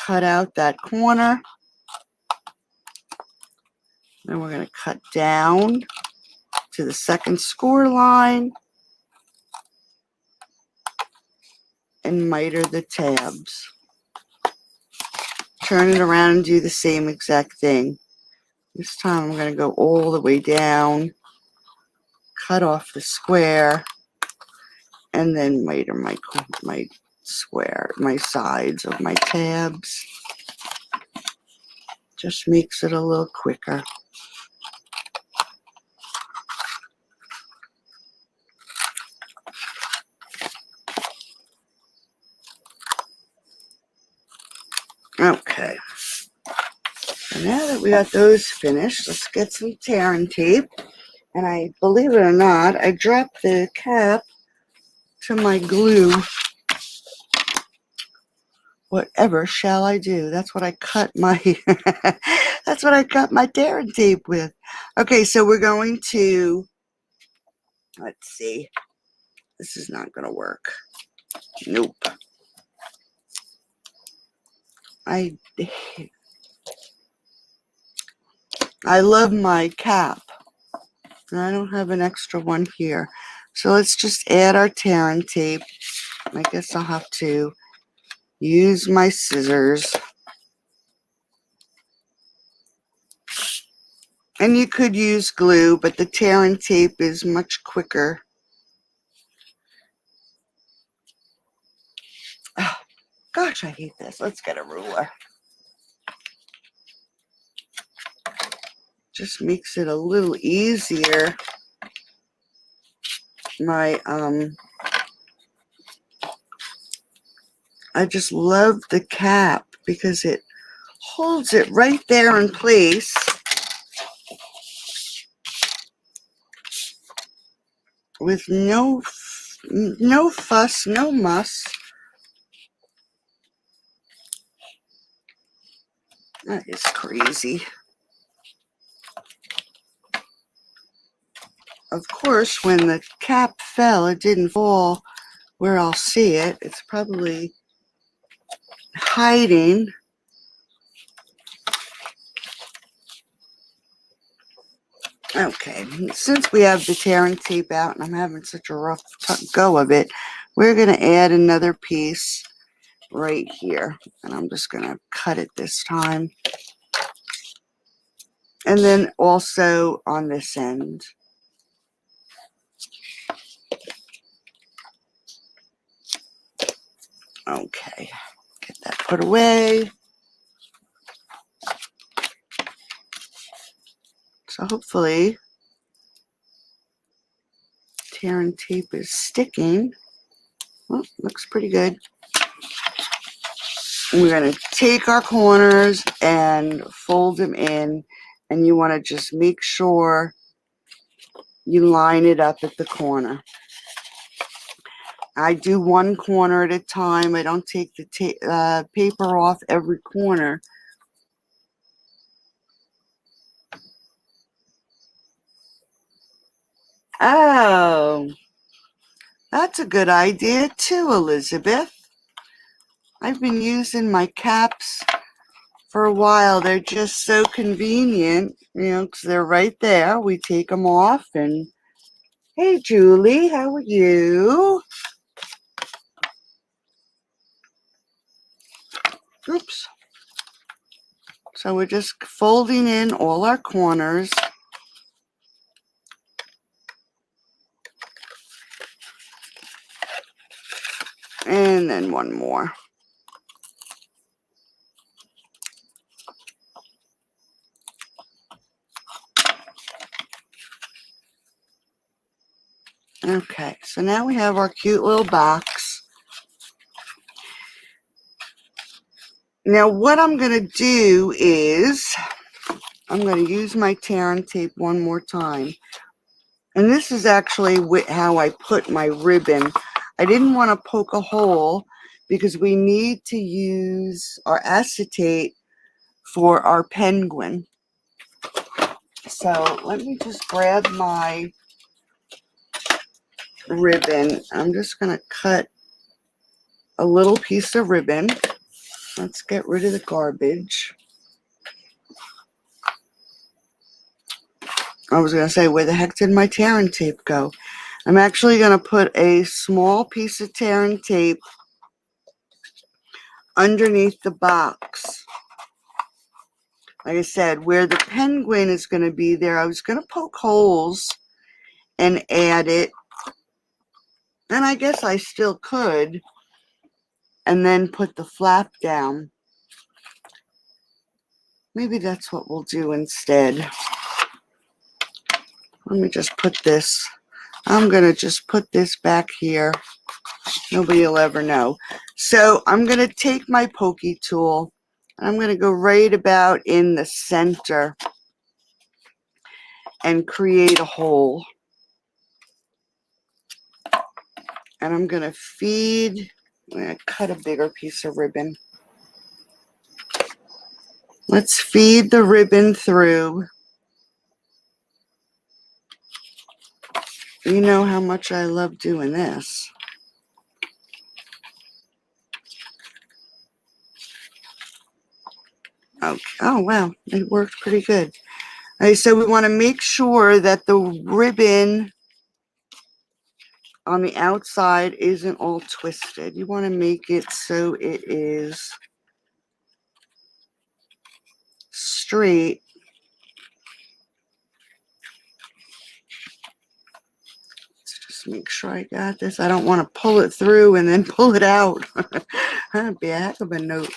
Speaker 1: Cut out that corner. Then we're going to cut down to the second score line and miter the tabs. Turn it around and do the same exact thing. This time I'm going to go all the way down, cut off the square, and then miter my square, my sides of my tabs. Just makes it a little quicker. Okay. So now that we got those finished, let's get some tearing tape. And I, believe it or not, I dropped the cap to my glue. Whatever shall I do? That's what I cut my that's what I cut my tearing tape with. Okay, so we're going to, let's see. This is not going to work. Nope. I love my cap. And I don't have an extra one here. So let's just add our tearing tape. I guess I'll have to use my scissors. And you could use glue, but the tearing tape is much quicker. Oh, gosh, I hate this. Let's get a ruler. Just makes it a little easier. I just love the cap because it holds it right there in place. With no fuss, no muss. That is crazy. Of course, when the cap fell, it didn't fall where I'll see it. It's probably hiding. Okay, since we have the tearing tape out and I'm having such a rough go of it, we're going to add another piece right here. And I'm just going to cut it this time. And then also on this end. Okay, get that put away. So hopefully tearing tape is sticking. Well, looks pretty good. We're going to take our corners and fold them in, and you want to just make sure you line it up at the corner. I do one corner at a time. I don't take the paper off every corner. Oh, that's a good idea too, Elizabeth. I've been using my caps for a while. They're just so convenient, you know, because they're right there. We take them off and, hey, Julie, how are you? Oops. So we're just folding in all our corners. And then one more. Okay, so now we have our cute little box. Now what I'm going to do is I'm going to use my tearing tape one more time. And this is actually how I put my ribbon. I didn't want to poke a hole because we need to use our acetate for our penguin. So let me just grab my ribbon. I'm just going to cut a little piece of ribbon. Let's get rid of the garbage. I was going to say, where the heck did my tearing tape go? I'm actually going to put a small piece of tearing tape underneath the box. Like I said, where the penguin is going to be there, I was going to poke holes and add it. And I guess I still could. And then put the flap down. Maybe that's what we'll do instead. Let me just put this. I'm going to just put this back here. Nobody will ever know. So I'm going to take my pokey tool I'm going to go right about in the center and create a hole. And I'm going to feed, I'm going to cut a bigger piece of ribbon. Let's feed the ribbon through. You know how much I love doing this. Okay. Oh, wow. It worked pretty good. All right, so we want to make sure that the ribbon on the outside isn't all twisted. You want to make it so it is straight. Let's just make sure I got this. I don't want to pull it through and then pull it out. That'd be a heck of a note.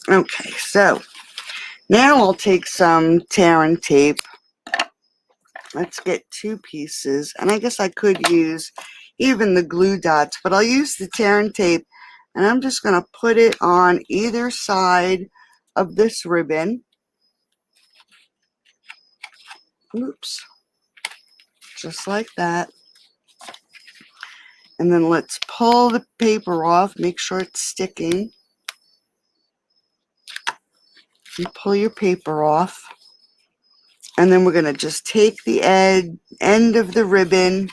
Speaker 1: Okay, so now I'll take some tear and tape. Let's get 2 pieces, and I guess I could use even the glue dots, but I'll use the tear and tape, and I'm just going to put it on either side of this ribbon. Oops. Just like that. And then let's pull the paper off, make sure it's sticking. You pull your paper off. And then we're going to just take the end of the ribbon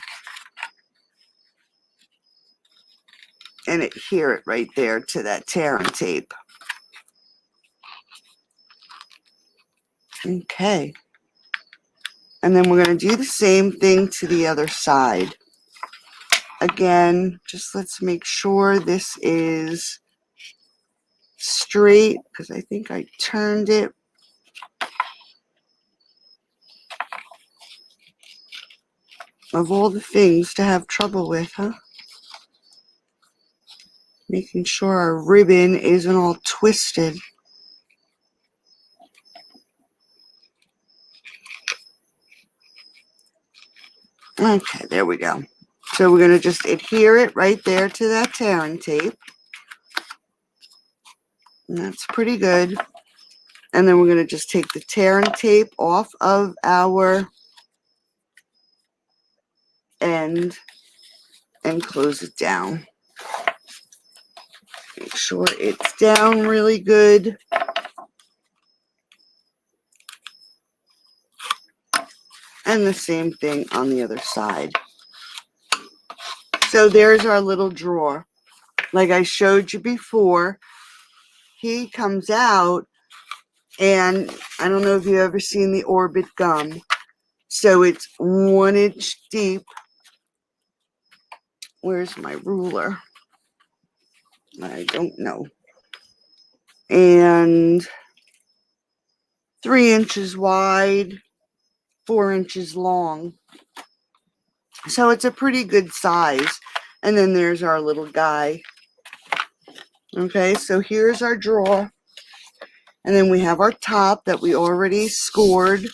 Speaker 1: and adhere it right there to that tear and tape. Okay. And then we're going to do the same thing to the other side. Again, just let's make sure this is straight, because I think I turned it. Of all the things to have trouble with, huh? Making sure our ribbon isn't all twisted. Okay, there we go. So we're going to just adhere it right there to that tear and tape. And that's pretty good. And then we're going to just take the tear and tape off of our end and close it down. Make sure it's down really good. And the same thing on the other side. So there's our little drawer. Like I showed you before, he comes out, and I don't know if you've ever seen the Orbit gum. So it's 1 inch deep. Where's my ruler? I don't know. And 3 inches wide, 4 inches long. So it's a pretty good size. And then there's our little guy. Okay, so here's our drawer. And then we have our top that we already scored.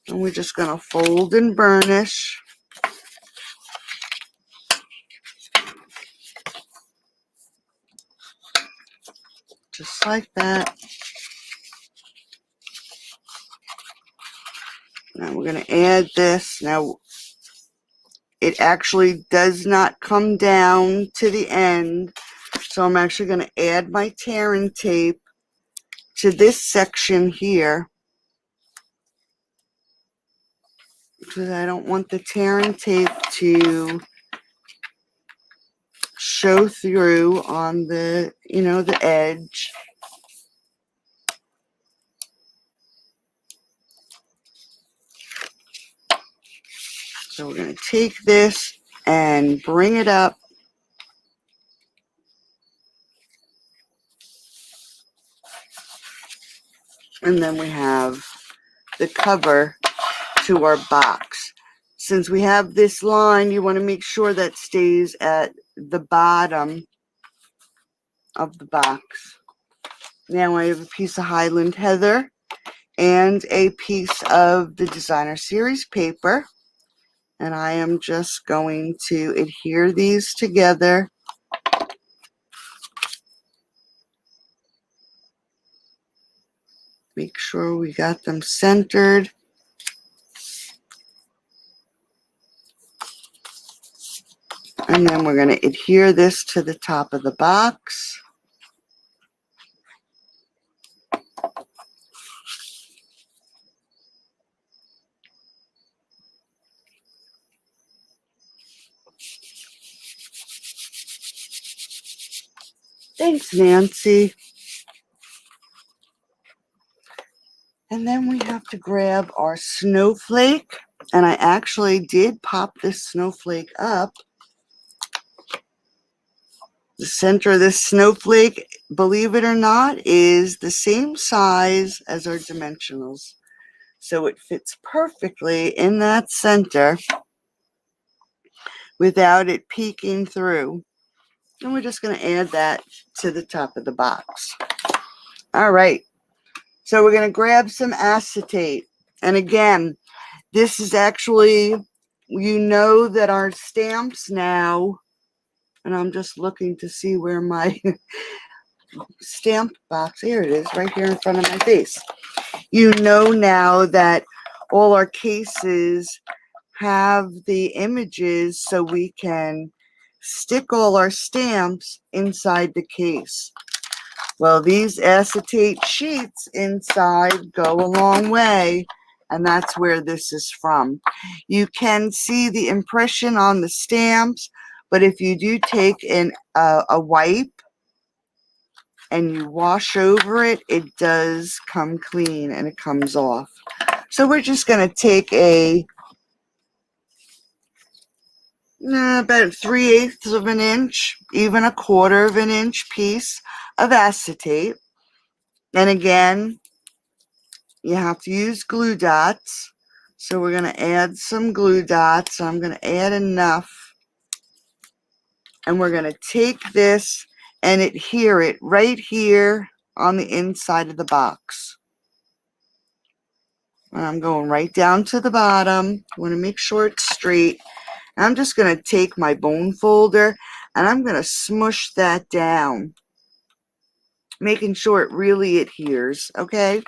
Speaker 1: And we're just going to fold and burnish. Just like that. Now we're going to add this. Now it actually does not come down to the end. So I'm actually going to add my tear and tape to this section here, because I don't want the tear and tape to show through on the, the edge. So we're going to take this and bring it up. And then we have the cover to our box. Since we have this line, you want to make sure that stays at the bottom of the box. Now I have a piece of Highland Heather and a piece of the Designer Series paper. And I am just going to adhere these together Make sure we got them centered. And then we're going to adhere this to the top of the box. Thanks, Nancy. And then we have to grab our snowflake. And I actually did pop this snowflake up. The center of this snowflake, believe it or not, is the same size as our dimensionals. So it fits perfectly in that center without it peeking through. And we're just going to add that to the top of the box. All right. So we're going to grab some acetate. And again, this is actually, you know that our stamps now, and I'm just looking to see where my stamp box, here it is, right here in front of my face. You know now that all our cases have the images so we can stick all our stamps inside the case. Well, these acetate sheets inside go a long way, and that's where this is from. You can see the impression on the stamps, but if you do take a wipe and you wash over it, it does come clean and it comes off. So we're just going to take about 3/8 of an inch, even 1/4 of an inch piece of acetate. And again, you have to use glue dots. So we're going to add some glue dots. I'm going to add enough. And we're going to take this and adhere it right here on the inside of the box. And I'm going right down to the bottom. I want to make sure it's straight. And I'm just going to take my bone folder and I'm going to smush that down, making sure it really adheres, okay?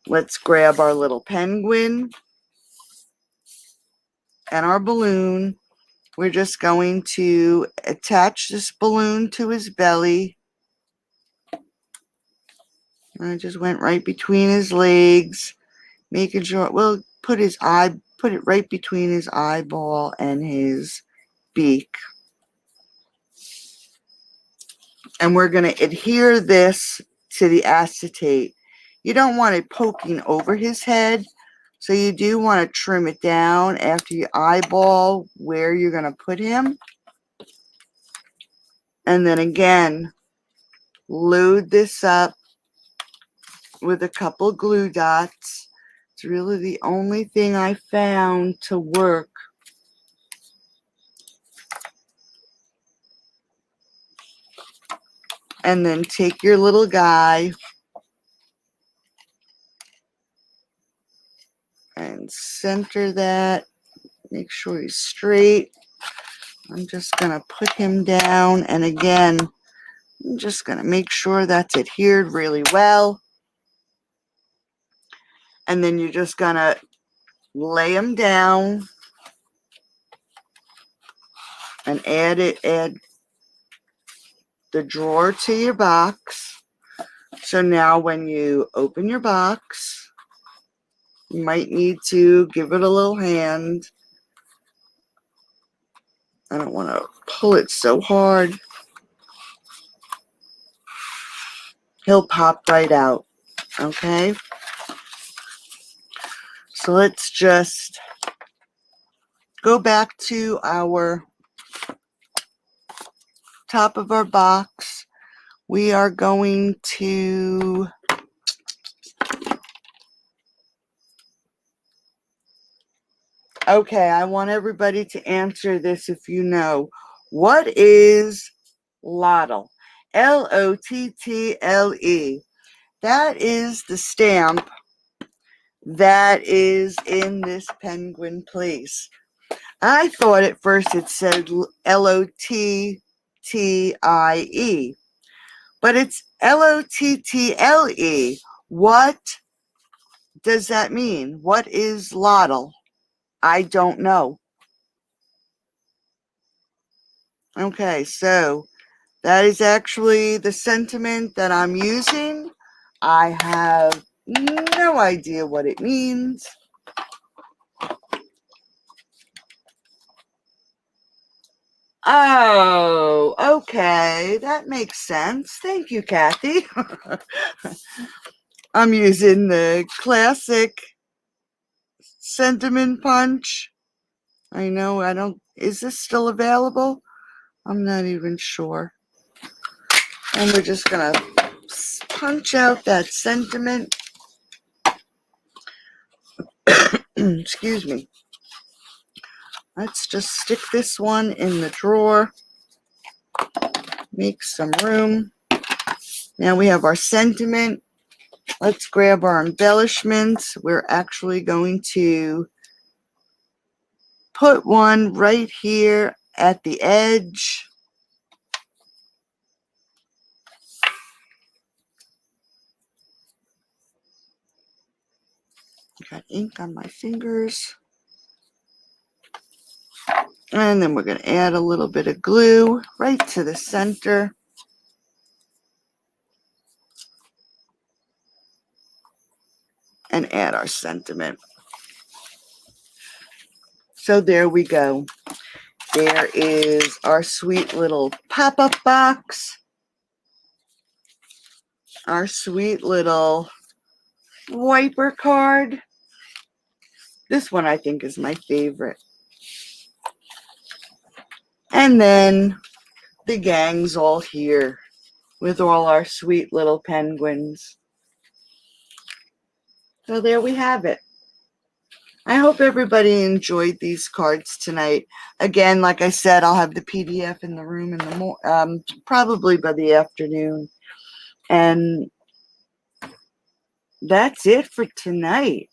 Speaker 1: Let's grab our little penguin and our balloon. We're just going to attach this balloon to his belly. And I just went right between his legs, making sure, we'll put it right between his eyeball and his beak. And we're going to adhere this to the acetate. You don't want it poking over his head, so you do want to trim it down after you eyeball where you're going to put him. And then again, load this up with a couple glue dots. It's really the only thing I found to work. And then take your little guy and center that. Make sure he's straight. I'm just going to put him down. And again, I'm just going to make sure that's adhered really well. And then you're just going to lay him down and add the drawer to your box. So now when you open your box, you might need to give it a little hand. I don't want to pull it so hard. He'll pop right out, okay? So let's just go back to our top of our box. We are going to okay, I want everybody to answer this if you know. What is Lottle? Lottle. That is the stamp that is in this penguin place. I thought at first it said Lottie, but it's Lottle. What does that mean? What is lottle? I don't know. Okay, so that is actually the sentiment that I'm using. I have no idea what it means. Oh, okay. That makes sense. Thank you, Kathy. I'm using the classic sentiment punch. I know, is this still available? I'm not even sure. And we're just going to punch out that sentiment. Excuse me. Let's just stick this one in the drawer. Make some room. Now we have our sentiment. Let's grab our embellishments. We're actually going to put one right here at the edge. Got ink on my fingers. And then we're going to add a little bit of glue right to the center. And add our sentiment. So there we go. There is our sweet little pop-up box. Our sweet little wiper card. This one I think is my favorite. And then the gang's all here with all our sweet little penguins. So there we have it. I hope everybody enjoyed these cards tonight. Again, like I said, I'll have the PDF in the room in the probably by the afternoon. And that's it for tonight.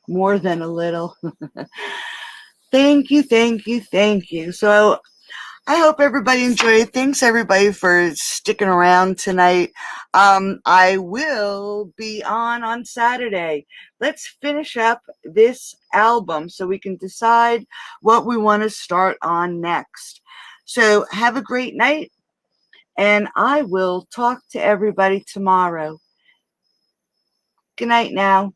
Speaker 1: More than a little. Thank you, thank you, thank you. So I hope everybody enjoyed. Thanks everybody for sticking around tonight. I will be on Saturday. Let's finish up this album so we can decide what we want to start on next. So have a great night, and I will talk to everybody tomorrow. Good night now.